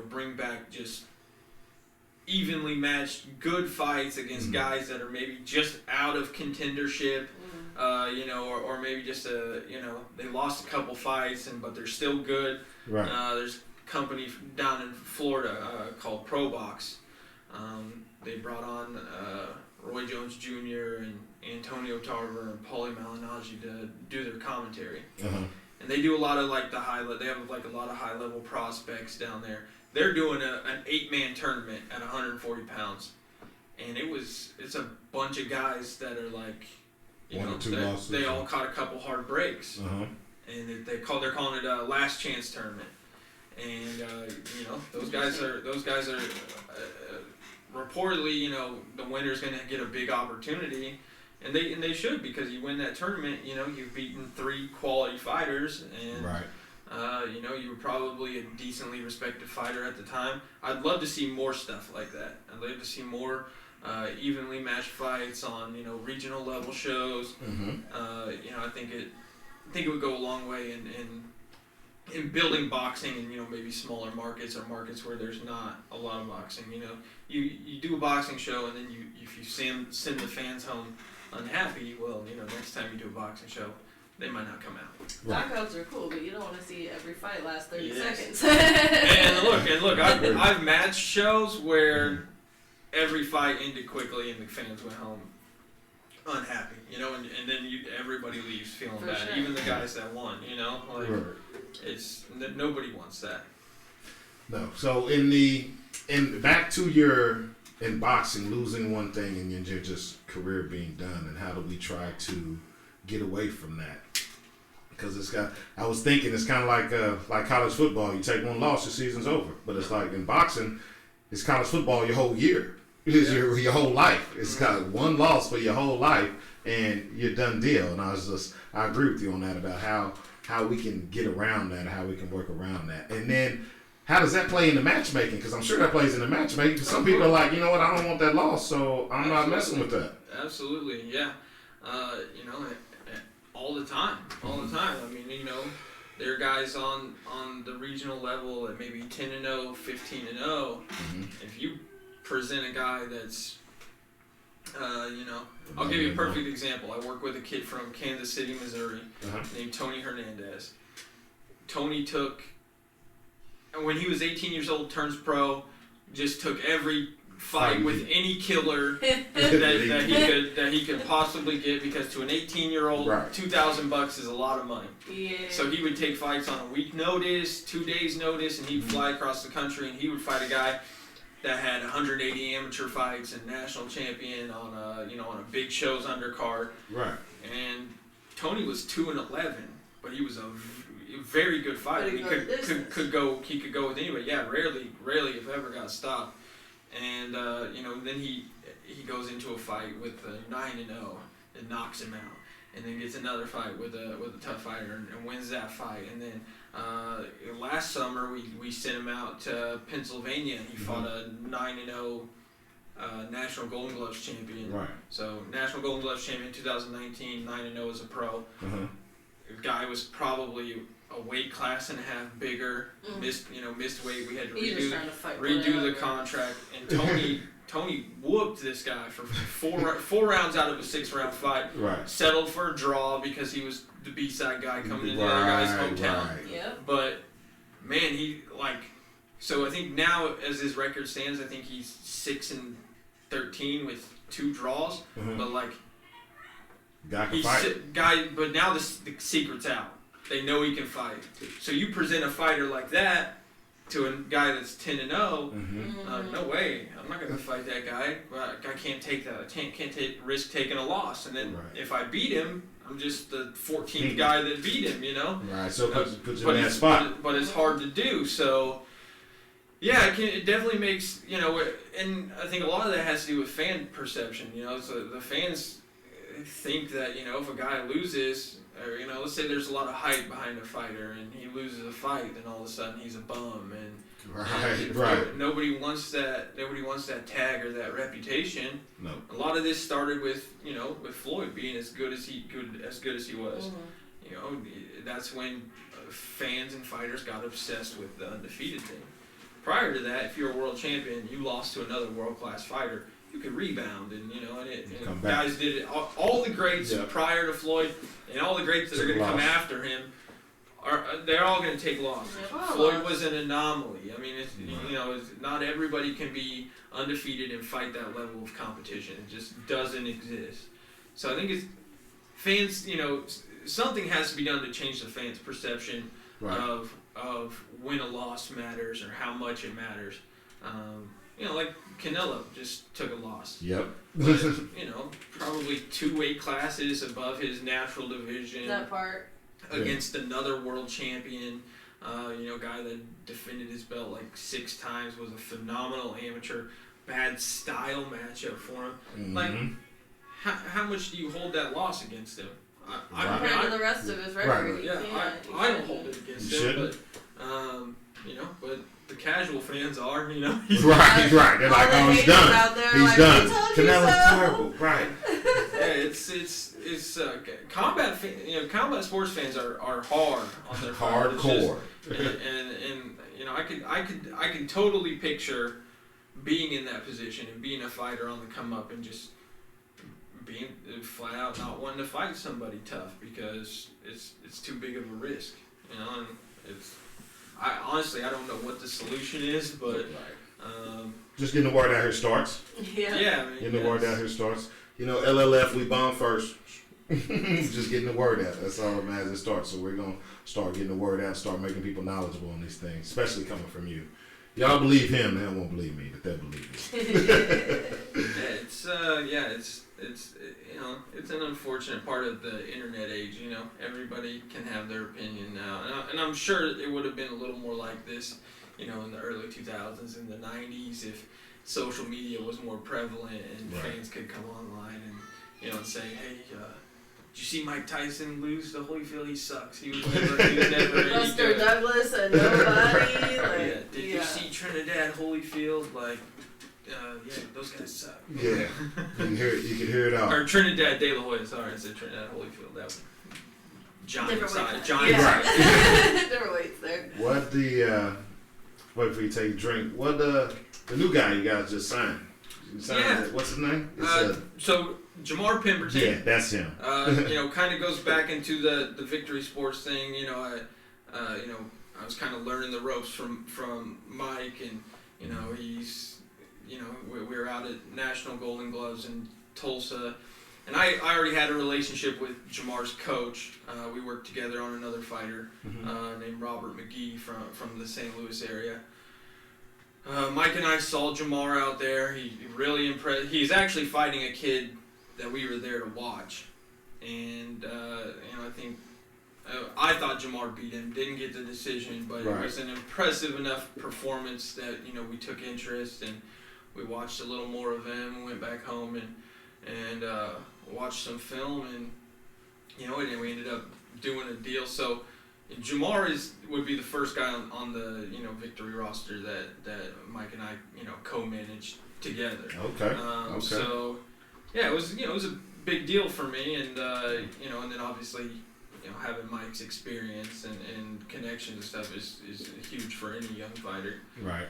bring back just evenly matched good fights against guys that are maybe just out of contendership, or maybe just they lost a couple fights but they're still good. Right. There's a company down in Florida called Pro Box. They brought on Roy Jones Jr. and Antonio Tarver and Paulie Malignaggi to do their commentary. Uh-huh. And they do a lot of they have a lot of high level prospects down there. They're doing an 8-man tournament at 140 pounds, and it's a bunch of guys that are they all caught a couple hard breaks, and they're calling it a last chance tournament, and those guys are reportedly the winner's going to get a big opportunity. And they should, because you win that tournament, you've beaten 3 quality fighters, and right. You were probably a decently respected fighter at the time. I'd love to see more stuff like that. I'd love to see more evenly matched fights on regional level shows. I think it would go a long way in building boxing in maybe smaller markets or markets where there's not a lot of boxing. You do a boxing show, and then if you send the fans home unhappy, well, next time you do a boxing show, they might not come out. Right. Knockouts are cool, but you don't want to see every fight last 30 seconds. and look, I've matched shows where every fight ended quickly and the fans went home unhappy, and then everybody leaves feeling bad, sure. even the guys that won, it's nobody wants that. No. So in back to your in boxing, losing one thing and your just career being done, and how do we try to get away from that? Because I was thinking it's kind of like college football. You take one loss, your season's over. But it's like in boxing, it's college football your whole year. It's your whole life. It's kind of one loss for your whole life, and you're done deal. And I agree with you on that about how we can get around that, how we can work around that. And then how does that play into matchmaking? Because I'm sure that plays into matchmaking. Because some people are like, you know what, I don't want that loss, so I'm not messing with that. Absolutely, yeah. All the time. I mean, there are guys on the regional level at maybe 10-0, 15-0. If you present a guy that's, I'll give you a perfect example. I work with a kid from Kansas City, Missouri, named Tony Hernandez. Tony when he was 18 years old, turns pro, just took every fight with any killer that he could possibly get, because to an 18-year-old, right. $2,000 is a lot of money. Yeah. So he would take fights on a week notice, 2 days notice, and he'd fly across the country, and he would fight a guy that had 180 amateur fights and national champion on a big show's undercard. Right. And Tony was 2-11, but he was a very good fighter. He could go with anybody. Yeah, rarely if ever got stopped. And then he goes into a fight with a 9-0 and knocks him out, and then gets another fight with a tough fighter and wins that fight. And then last summer we sent him out to Pennsylvania, and he fought a 9-0 National Golden Gloves champion. Right. So National Golden Gloves champion 2019, 9-0 as a pro. The guy was probably a weight class and a half bigger. Missed weight. We had to redo the contract. And Tony whooped this guy for four rounds out of a 6-round fight. Right. Settled for a draw because he was the B-side guy coming into the other guy's hometown. Right. Yep. But man, so I think now as his record stands, I think he's 6-13 with 2 draws. But guy can fight. But now the secret's out. They know he can fight. So you present a fighter like that to a guy that's 10-0. No way, I'm not gonna fight that guy. I can't take that. I can't risk taking a loss. And then if I beat him, I'm just the 14th guy that beat him. Right. So put you in that spot. But it's hard to do. So. Yeah, it definitely makes, and I think a lot of that has to do with fan perception, so the fans think that, if a guy loses, or, let's say there's a lot of hype behind a fighter and he loses a fight, then all of a sudden he's a bum, and nobody wants that tag or that reputation. No. A lot of this started with, with Floyd being as good as he was. That's when fans and fighters got obsessed with the undefeated thing. Prior to that, if you're a world champion, you lost to another world-class fighter, you could rebound, and guys did it. All the greats prior to Floyd, and all the greats that are going to come after him, they're all going to take loss. Floyd was an anomaly. I mean, not everybody can be undefeated and fight that level of competition. It just doesn't exist. So I think it's fans. Something has to be done to change the fans' perception of when a loss matters or how much it matters. Like Canelo just took a loss. Yep. But, probably 2 weight classes above his natural division. That part. Against another world champion. Guy that defended his belt 6 times, was a phenomenal amateur. Bad style matchup for him. How much do you hold that loss against him? Compared to the rest of his record. Yeah, I don't hold it against him, but the casual fans are, Right. They're like, oh, he's done. He's done. Canelo's terrible. Right. It's combat sports fans are hard on their hardcore. And I can totally picture being in that position and being a fighter on the come up and just being flat out not wanting to fight somebody tough because it's too big of a risk, and I honestly don't know what the solution is, but just getting the word out here starts. Yeah. Getting the word out here starts. LLF, we bomb first. Just getting the word out. That's all that matters. It starts. So we're gonna start getting the word out, start making people knowledgeable on these things, especially coming from you. Y'all believe him, they won't believe me, but they'll believe me. It's an unfortunate part of the internet age. Everybody can have their opinion now, and I'm sure it would have been a little more like this, in the early 2000s, in the 90s, if social media was more prevalent and fans could come online and say, hey, did you see Mike Tyson lose to Holyfield? He sucks. He was never any Buster good. Douglas and nobody. Did you see Trinidad Holyfield? Those guys suck. Yeah, you can hear it all. Or Trinidad De La Hoya. Sorry, I said Trinidad Holyfield. That was giant size. Different weights there. What wait for you to take a drink. What the new guy you guys just signed? What's his name? So Jamar Pemberton. Yeah, that's him. Kind of goes back into the Victory Sports thing. I was kind of learning the ropes from Mike, and he's. We were out at National Golden Gloves in Tulsa, and I already had a relationship with Jamar's coach. We worked together on another fighter named Robert McGee from the St. Louis area. Mike and I saw Jamar out there. He really impressed. He's actually fighting a kid that we were there to watch, and I thought Jamar beat him. Didn't get the decision, but it was an impressive enough performance that we took interest, and we watched a little more of him. Went back home and watched some film, and and we ended up doing a deal. So Jamar would be the first guy on the victory roster that Mike and I co-managed together. Okay. So yeah, it was a big deal for me, and and then obviously having Mike's experience and connections and stuff is huge for any young fighter. Right.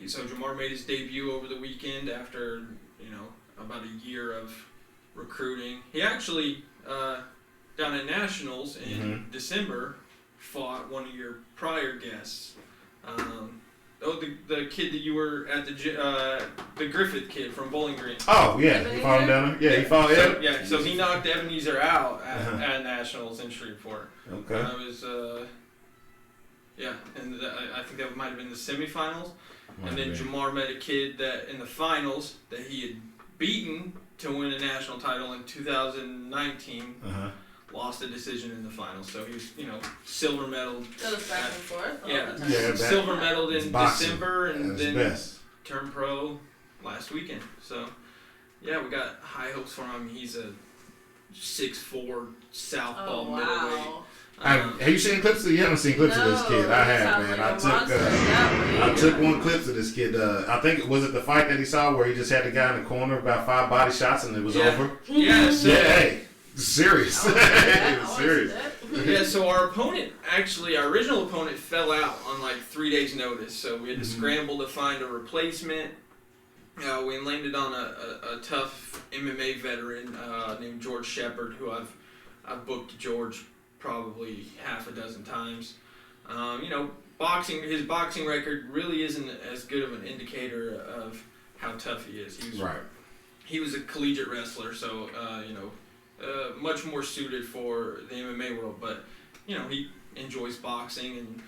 So Jamar made his debut over the weekend after about a year of recruiting. He actually down at Nationals in December fought one of your prior guests. The kid that you were at the Griffith kid from Bowling Green. Oh yeah, he fought him down there. Yeah, he fought him. So he knocked Ebenezer out at Nationals in Shreveport. Okay. And I was and I think that might have been the semifinals. And then Jamar met a kid that in the finals that he had beaten to win a national title in 2019. Lost a decision in the finals, so he was, silver medaled. Goes back and forth. Yeah, silver medaled in December, and then best. Turned pro last weekend. So, yeah, we got high hopes for him. He's a 6'4" southpaw middleweight. Have you seen clips? You haven't seen clips of this kid. I have, man. I took one clips of this kid. I think it was the fight that he saw where he just had the guy in the corner, about 5 body shots, and it was over. Yeah. So, hey. Serious. Serious. Yeah, so our original opponent fell out on like 3 days' notice, so we had to scramble to find a replacement. We landed on a tough MMA veteran named George Shepard, who I've booked George probably half a dozen times. His boxing record really isn't as good of an indicator of how tough he is. He was a collegiate wrestler, so much more suited for the MMA world, but he enjoys boxing, and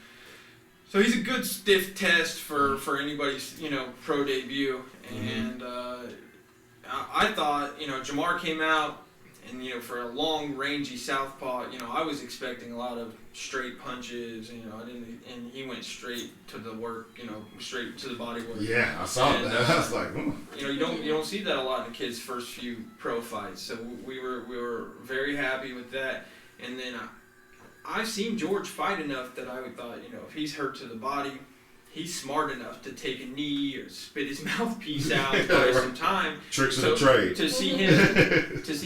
so he's a good stiff test for anybody's pro debut. And I thought Jamar came out, and for a long rangy southpaw, I was expecting a lot of straight punches. And he went straight to the work, straight to the body work. Yeah, I saw that. I was like, you don't see that a lot in the kid's first few pro fights. So we were very happy with that. And then I've seen George fight enough that I thought, if he's hurt to the body, he's smart enough to take a knee or spit his mouthpiece out and buy some time. Tricks of the trade. To see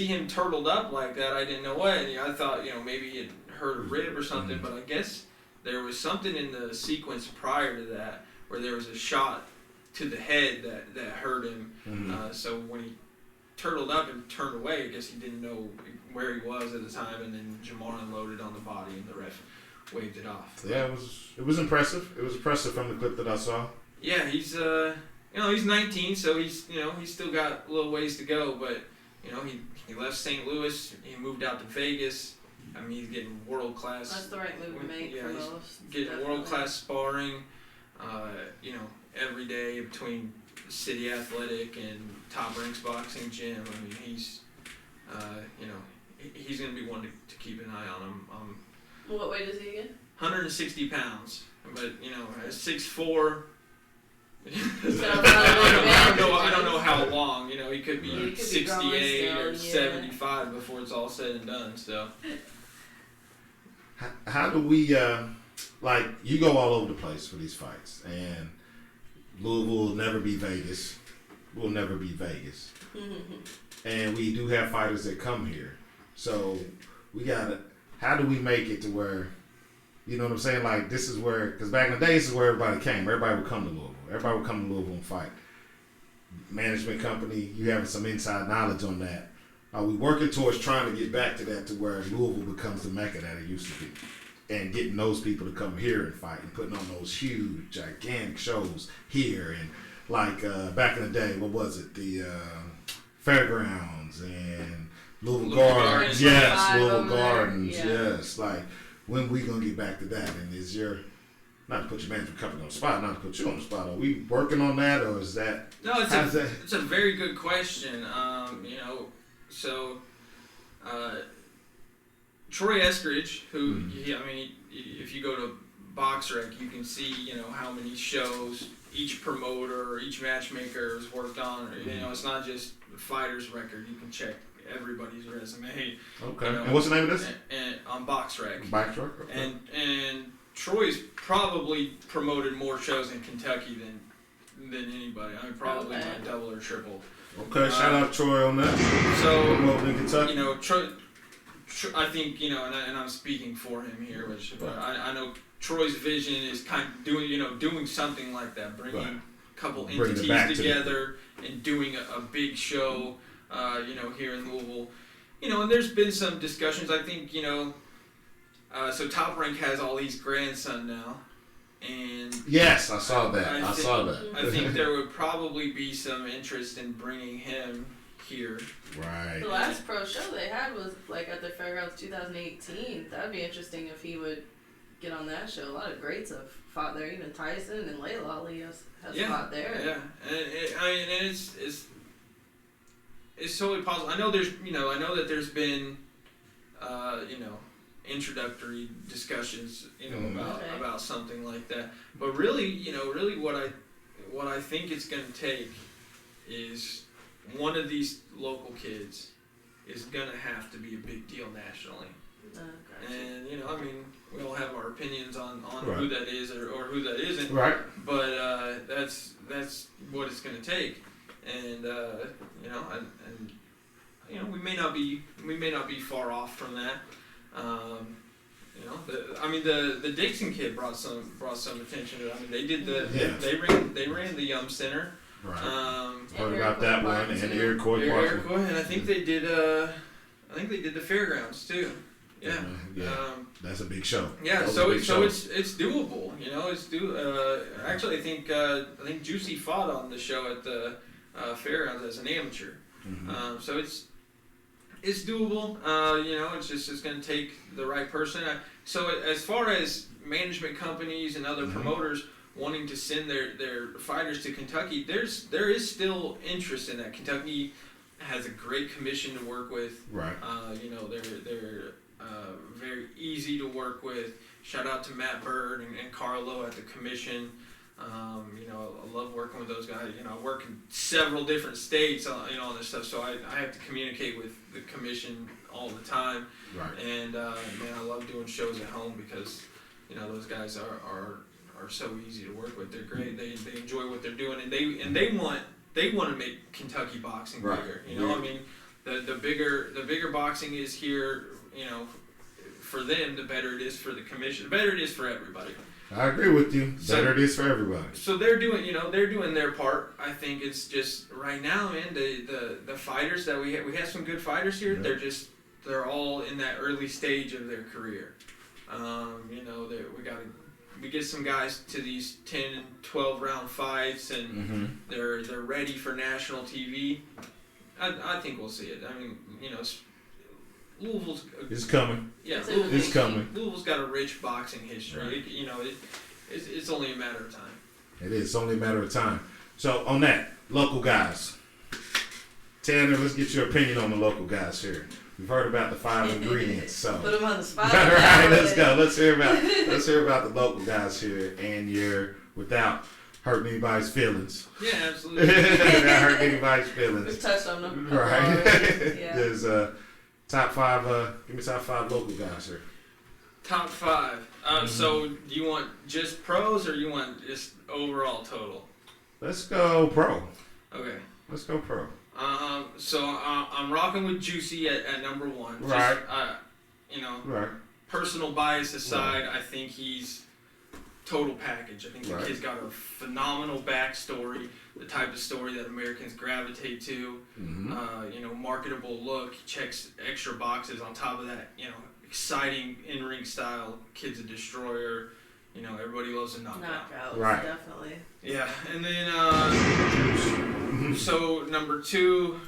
him turtled up like that, I didn't know what. And I thought, maybe he had hurt a rib or something, but I guess there was something in the sequence prior to that where there was a shot to the head that hurt him. So when he turtled up and turned away, I guess he didn't know where he was at the time, and then Jamar unloaded on the body, and the ref waved it off. Yeah, it was impressive. It was impressive from the clip that I saw. Yeah, he's he's 19, so he's still got a little ways to go, but he left St. Louis, he moved out to Vegas. I mean, he's getting world class. That's the right move to make for most. Getting world class sparring, every day between City Athletic and Top Ranks Boxing Gym. I mean, he's going to be one to keep an eye on him. What weight is he again? 160 pounds, but at 6'4". I don't know how long. He could be 68 or 75 before it's all said and done. So, how do we you go all over the place for these fights, and Louisville will never be Vegas. We'll never be Vegas, and we do have fighters that come here. So we gotta. How do we make it to where, you know what I'm saying? Like, this is where, because back in the day, this is where everybody came. Everybody would come to Louisville. Everybody would come to Louisville and fight. Management company, you having some inside knowledge on that. Are we working towards trying to get back to that, to where Louisville becomes the Mecca that it used to be? And getting those people to come here and fight and putting on those huge, gigantic shows here. And like back in the day, what was it? The Fairgrounds and Louisville Gardens. Yes, Louisville Gardens. Yeah. Yes. Like, when we going to get back to that? And is not to put your management company on the spot, not to put you on the spot, are we working on that, or is that? No, it's a very good question. Troy Eskridge, who, if you go to BoxRec, you can see, how many shows each promoter or each matchmaker has worked on. It's not just the fighter's record. You can check everybody's resume. Okay. You know, And what's the name of this? And on BoxRec. BoxRec. Okay. And Troy's probably promoted more shows in Kentucky than anybody. I mean, probably by double or triple. Okay. Shout out Troy on that. So promoted in Kentucky. you know, Troy, I think, you know, and I'm speaking for him here, which I know Troy's vision is kind of doing something like that, bringing a couple entities together and doing a big show, you know, here in Louisville. You know, and there's been some discussions. I think, you know, so Top Rank has all these grandson now, and yes, I saw that. I saw that. I think there would probably be some interest in bringing him here. Right. The last pro show they had was like at the Fairgrounds 2018. That'd be interesting if he would get on that show. A lot of greats have fought there. Even Tyson and Layla Ali has fought there. Yeah, and it's totally possible. I know that there's been, you know, introductory discussions, you know, about something like that. But really, you know, what I think it's going to take is one of these local kids is gonna have to be a big deal nationally. Gotcha. And you know, I mean, we all have our opinions on who that is or who that isn't. Right. But that's what it's gonna take. And you know, and you know, we may not be far off from that. You know, the Dixon kid brought some attention to it. I mean, they did they ran the Center. Right. Heard about that one and Iroquois Park. And I think they did the Fairgrounds too. Yeah. That's a big show. Yeah, it's doable. You know, actually, I think Juicy fought on the show at the Fairgrounds as an amateur. Mm-hmm. So it's doable. You know, it's going to take the right person. So as far as management companies and other promoters wanting to send their fighters to Kentucky, there is still interest in that. Kentucky has a great commission to work with. Right. You know, they're very easy to work with. Shout out to Matt Bird and Carlo at the commission. You know, I love working with those guys. You know, I work in several different states, you know, on this stuff, so I have to communicate with the commission all the time. Right. And man, I love doing shows at home because, you know, those guys are so easy to work with. They're great. They enjoy what they're doing, and they want to make Kentucky boxing bigger. You know, I mean, the bigger boxing is here. You know, for them, the better it is for the commission. The better it is for everybody. I agree with you. Better it is for everybody. So they're doing their part. I think it's just right now, man. The fighters that we have some good fighters here. Yeah. They're all in that early stage of their career. You know, we get some guys to these 10 and 12 round fights, and they're ready for national TV. I think we'll see it. I mean, you know, Louisville's it's coming. Yeah, it's coming. Louisville's got a rich boxing history. Right. You know, it's only a matter of time. It is. It's only a matter of time. So on that, local guys. Tanner, let's get your opinion on the local guys here. We've heard about the 5 ingredients. So put them on the spot. All right, let's go. Let's hear about the local guys here, and you're without hurting anybody's feelings. Yeah, absolutely. Without hurting anybody's feelings. We've touched on them. Right. Yeah. There's top 5. Give me top 5 local guys here. Top 5. So do you want just pros or you want just overall total? Let's go pro. Okay. Let's go pro. So I'm rocking with Juicy at number 1. Right. Just, you know. Right. Personal bias aside, I think he's total package. I think the kid's got a phenomenal backstory, the type of story that Americans gravitate to. You know, marketable look, checks extra boxes. On top of that, you know, exciting in-ring style. Kid's a destroyer. You know, everybody loves a knockout. Right. Definitely. Yeah, and then so number 2,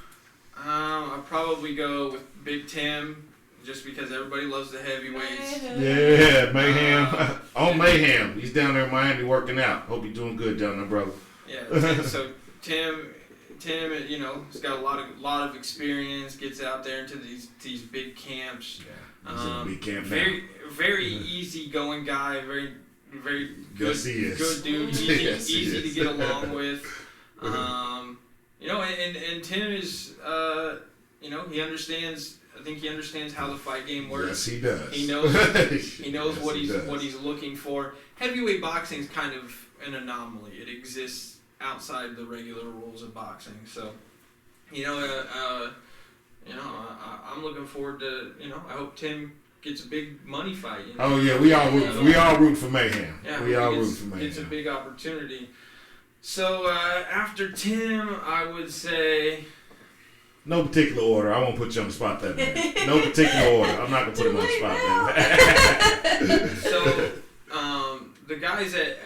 I'll probably go with Big Tim. Just because everybody loves the heavyweights. Yeah, Mayhem. Mayhem. He's down there in Miami working out. Hope you're doing good down there, brother. Yeah. So Tim, you know, he's got a lot of experience. Gets out there into these big camps. Yeah. He's in a big camp very easy going guy. Very good. Yes, he is. Good dude. Easy to get along with. You know, and Tim is. he understands. I think he understands how the fight game works. Yes, he does. He knows. He knows Yes, what he's looking for. Heavyweight boxing is kind of an anomaly. It exists outside the regular rules of boxing. So, I'm looking forward to. I hope Tim gets a big money fight. Oh yeah, we all root for Mayhem. Yeah, we all root for Mayhem. It's a big opportunity. So after Tim, I would say. No particular order. I won't put you on the spot that way. No particular order. I'm not gonna put him on the spot that way. So the guys at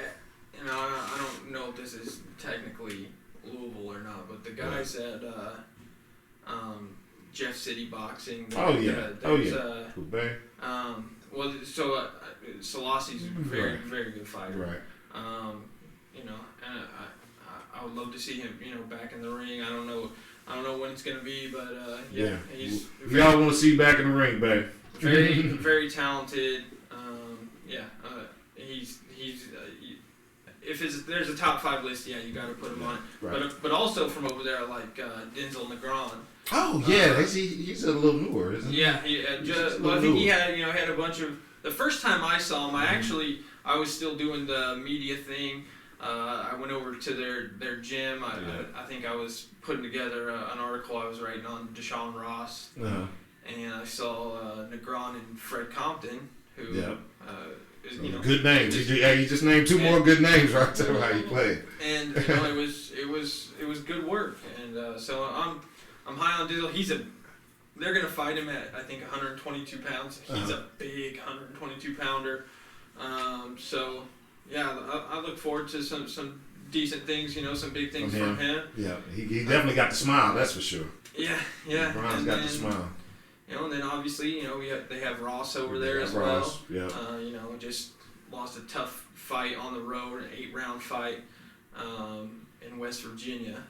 I don't know if this is technically Louisville or not, but the guys at Jeff City Boxing. Selasi's a very very good fighter. Right. And I would love to see him back in the ring. I don't know when it's gonna be, but he's. We all want to see you back in the ring, babe. Very very talented. He's if there's a top 5 list, you got to put him on. Right. But also from over there, like Denzel Negron. Oh yeah, he's a little newer, isn't he? Yeah, I think he had had a bunch of. The first time I saw him, I was still doing the media thing. I went over to their gym. I think I was putting together an article I was writing on Deshaun Ross, and I saw Negron and Fred Compton, who is good names. You just named 2 more good names right there how you played. And it was good work, and so I'm high on Dizzle. They're gonna fight him at I think 122 pounds. He's a big 122 pounder. So. Yeah, I look forward to some decent things, some big things from him. Yeah, he definitely got the smile, that's for sure. Yeah. Brian's got the smile. And then obviously, they have Ross over there as Ross, well. Yeah. Just lost a tough fight on the road, an 8-round fight in West Virginia.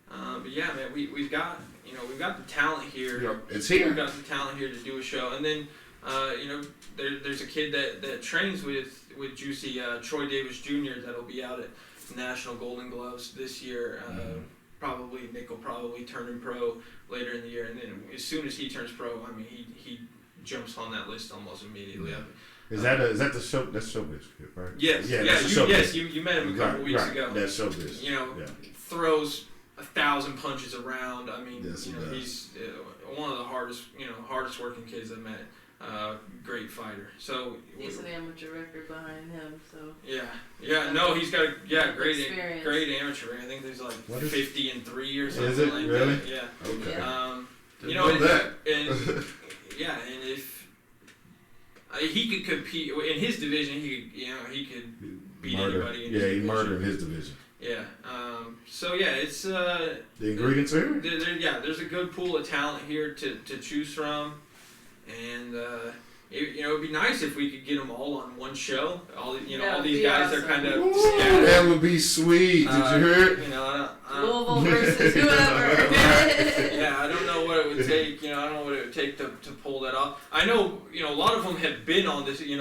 But yeah, man, we've got the talent here. Yep, it's here. We've got the talent here to do a show, and then there's a kid that trains with Juicy, Troy Davis Jr. that'll be out at National Golden Gloves this year. Nick will probably turn him pro later in the year, and then as soon as he turns pro, he jumps on that list almost immediately. Is that the show? That's Showbiz, right? Yes. You met him a couple weeks ago. That's Showbiz. Throws 1,000 punches around. He's one of the hardest working kids I've met. Great fighter. So decent amateur record behind him. So he's got a great experience. Great amateur record. I think there's like 50-3 or something. Is it like really? that. Yeah. Okay. Didn't know that. And if he could compete in his division, he could beat anybody. He murdered in his division. Yeah. It's the ingredients are here. There's a good pool of talent here to choose from. And it'd be nice if we could get them all on one show. All these guys awesome. are kind of scattered. That would be sweet. Did you hear it? Louisville versus whoever. I don't know what it would take. I don't know what it would take to pull that off. I know a lot of them have been on this. A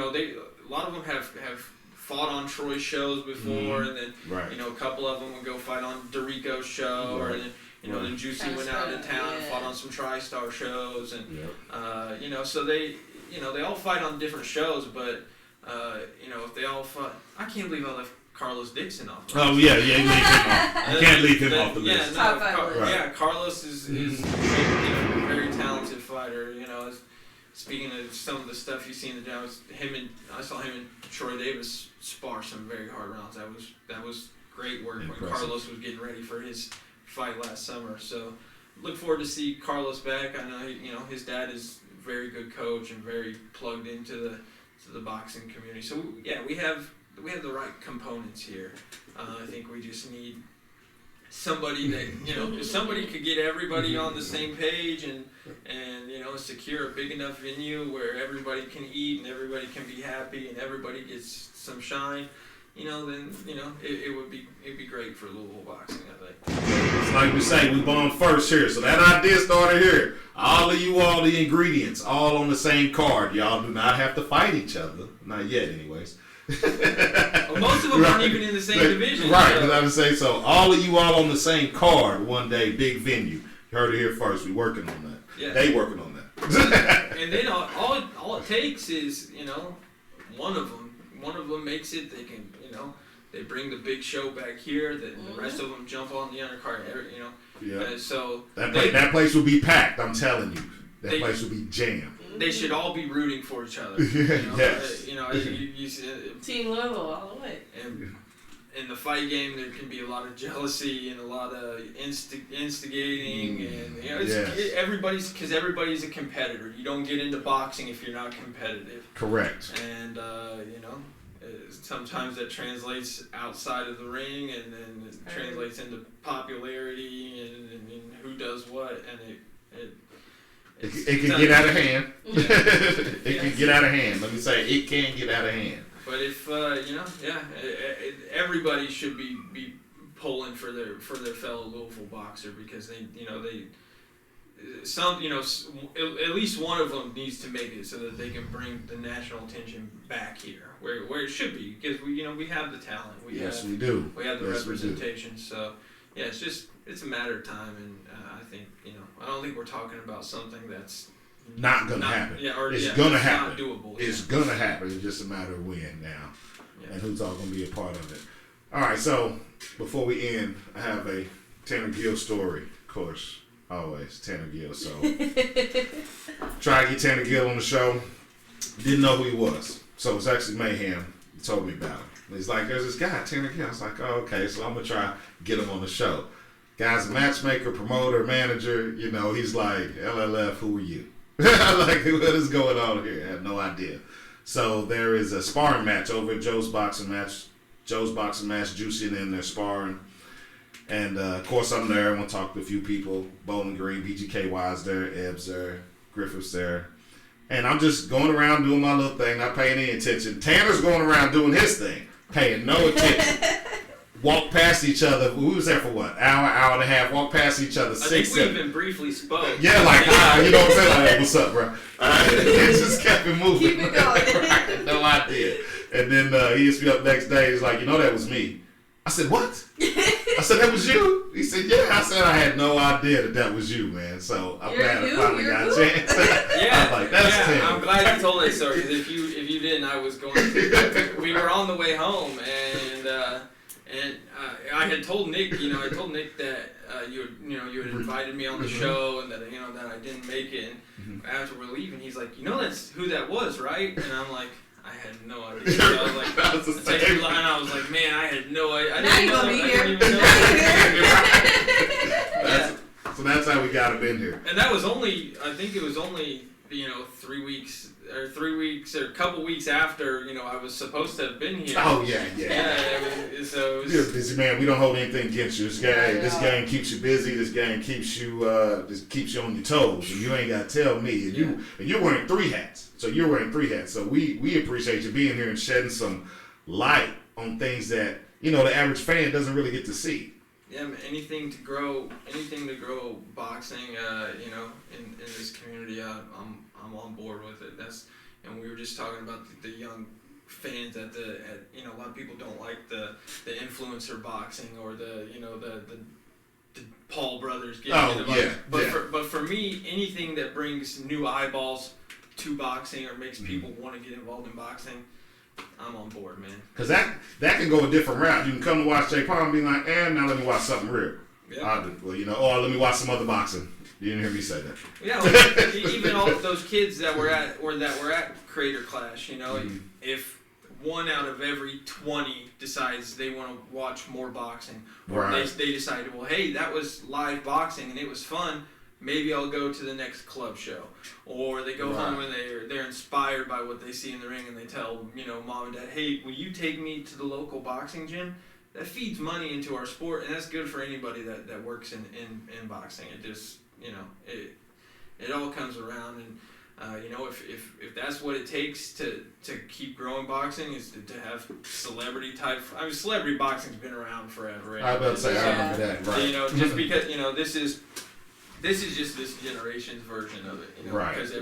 lot of them have fought on Troy's shows before, and then a couple of them would go fight on Dorico's show, or then. Then Juicy went out of town and fought on some TriStar shows, and so they all fight on different shows. But if they all fought, I can't believe I left Carlos Dixon off. Oh yeah, you leave him off. You can't leave him off the list. Carlos is a very talented fighter. Speaking of some of the stuff you see in the gym, I saw him and Troy Davis spar some very hard rounds. That was great work when Carlos was getting ready for his fight last summer. So look forward to see Carlos back. I know his dad is a very good coach and very plugged into the boxing community. So we have the right components here. I think we just need somebody that if somebody could get everybody on the same page and secure a big enough venue where everybody can eat and everybody can be happy and everybody gets some shine. Then it'd be great for Louisville boxing, I think. It's like we say, we born first here, so that idea started here. All of you, all the ingredients, all on the same card. Y'all do not have to fight each other, not yet, anyways. Well, most of them aren't even in the same division. Right, because I would say so. All of you, all on the same card one day, big venue. You heard it here first. We working on that. Yeah. They working on that. And then all it takes is, one of them makes it. They can, they bring the big show back here. The rest of them jump on the undercard. Yeah. So that place will be packed. I'm telling you, that place will be jammed. They should all be rooting for each other. Yes. Team Louisville all the way. And in the fight game, there can be a lot of jealousy and a lot of instigating, and everybody's a competitor. You don't get into boxing if you're not competitive. Correct. And sometimes that translates outside of the ring, and then it translates into popularity and who does what, and it can get out of hand. It can get out of hand. Let me say, it can get out of hand. But if everybody should be pulling for their fellow Louisville boxer, because they at least one of them needs to make it so that they can bring the national attention back here where it should be, because we have the talent. We do. We have the representation. So yeah, it's a matter of time, and I think I don't think we're talking about something that's not gonna happen. It's gonna happen. Not doable. It's gonna happen. It's just a matter of when now, and who's all gonna be a part of it. All right. So before we end, I have a Tanner Gill story. Of course, always Tanner Gill. So try to get Tanner Gill on the show. Didn't know who he was. So it's actually Mayhem. He told me about him. He's like, there's this guy, Tanner Gill. I was like, oh, okay. So I'm gonna try to get him on the show. Guy's a matchmaker, promoter, manager. He's like, LLF. Who are you? I'm like, what is going on here? I have no idea. So there is a sparring match over at Joe's Boxing Match. Juicy and them, they're sparring. And of course I'm there. I want to talk to a few people. Bowling Green, BGKY's there, Ebbs there, Griffith's there. And I'm just going around doing my little thing, not paying any attention. Tanner's going around doing his thing, paying no attention. Walk past each other. We was there for what? Hour and a half. Walk past each other. I think we even briefly spoke. Yeah, like, you know what I'm saying? Like, hey, what's up, bro? It just kept it moving. Keep it going. Right, no idea. And then he hits me up next day. He's like, that was me. I said, what? I said, that was you? He said, yeah. I said, I had no idea that was you, man. So I'm glad I finally got a chance. I was like, that's Tanner. I'm glad you told that story, because if you didn't, I was going to. We were on the way home, and I had told Nick, that you had invited me on the show, and that that I didn't make it. And after we're leaving, he's like, that's who that was, right? And I'm like, I had no idea. So I was like, that was the same line. I was like, man, I had no idea. Now you're gonna be here. So that's how we got him in here. And that was only, I think it was only 3 weeks or a couple weeks after I was supposed to have been here. Oh yeah. So you're a busy man. We don't hold anything against you. This game keeps you busy. This game keeps you on your toes. And you ain't got to tell me. And you're wearing 3 hats. So you're wearing 3 hats. So we appreciate you being here and shedding some light on things that the average fan doesn't really get to see. Yeah, anything to grow boxing, in this community, I'm on board with it. And we were just talking about the young fans a lot of people don't like the influencer boxing, or the Paul brothers getting into boxing. But for me, anything that brings new eyeballs to boxing or makes people want to get involved in boxing, I'm on board, man. Because that can go a different route. You can come to watch Jay Paul and be like, now let me watch something real. Yeah. Or let me watch some other boxing. You didn't hear me say that. Yeah, even all of those kids that were at Creator Clash, if 1 out of every 20 decides they want to watch more boxing, or they decided, well, hey, that was live boxing and it was fun, maybe I'll go to the next club show. Or they go home and they're inspired by what they see in the ring, and they tell mom and dad, hey, will you take me to the local boxing gym? That feeds money into our sport, and that's good for anybody that works in boxing. It just it all comes around, and if that's what it takes to keep growing boxing, is to have celebrity type. I mean, celebrity boxing's been around forever. I was about to say, I remember that. Right. Just because this is just this generation's version of it. Because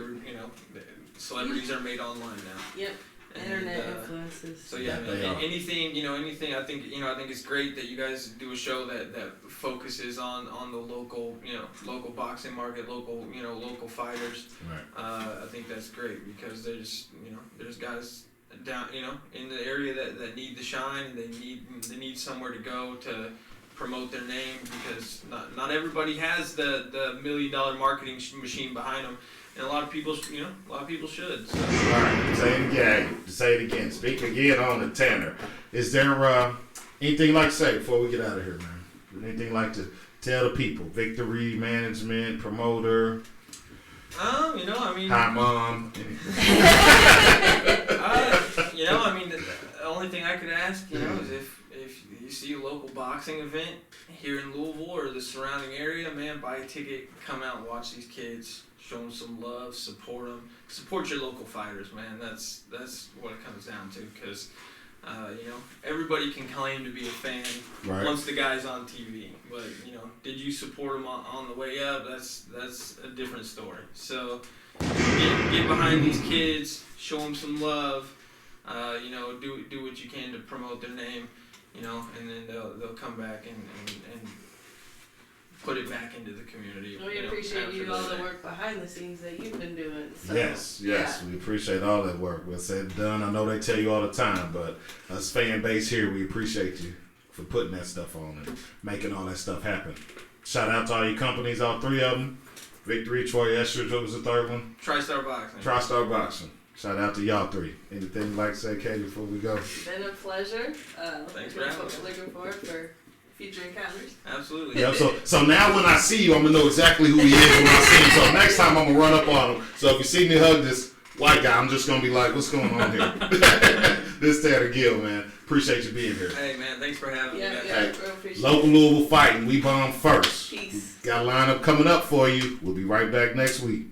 celebrities are made online now. Yep. Internet influences. So yeah, man, anything. I think it's great that you guys do a show that focuses on the local, local boxing market, local fighters. Right. I think that's great because there's guys down, in the area that need the shine, and they need somewhere to go to promote their name, because not everybody has the $1 million marketing machine behind them. And a lot of people should. So. All right, say it again. Speak again on it, Tanner. Is there anything you'd like to say before we get out of here, man? Anything you'd like to tell the people? Victory Management, promoter. Hi, Mom. The only thing I could ask, is if you see a local boxing event here in Louisville or the surrounding area, man, buy a ticket, come out and watch these kids. Show them some love, support them, support your local fighters, man. That's what it comes down to, because everybody can claim to be a fan once the guy's on TV, but did you support him on the way up? That's a different story. So get behind these kids, show them some love, do what you can to promote their name, and then they'll come back and put it back into the community. We appreciate all the work behind the scenes that you've been doing. So, yes, we appreciate all that work. Well said and done. I know they tell you all the time, but us fan base here, we appreciate you for putting that stuff on and making all that stuff happen. Shout out to all your companies, all three of them. Victory, Troy Estridge, what was the third one? TriStar Boxing. TriStar Boxing. Shout out to y'all three. Anything you'd like to say, Katie, before we go? It's been a pleasure. Thanks for having me. Looking forward for future encounters. Absolutely. Yeah. So now when I see you, I'm gonna know exactly who he is when I see him. So next time I'm gonna run up on him. So if you see me hug this white guy, I'm just gonna be like, "What's going on here?" This Tanner Gill, man. Appreciate you being here. Hey, man. Thanks for having me. Hey, local Louisville fighting. We bomb first. Peace. Got a lineup coming up for you. We'll be right back next week.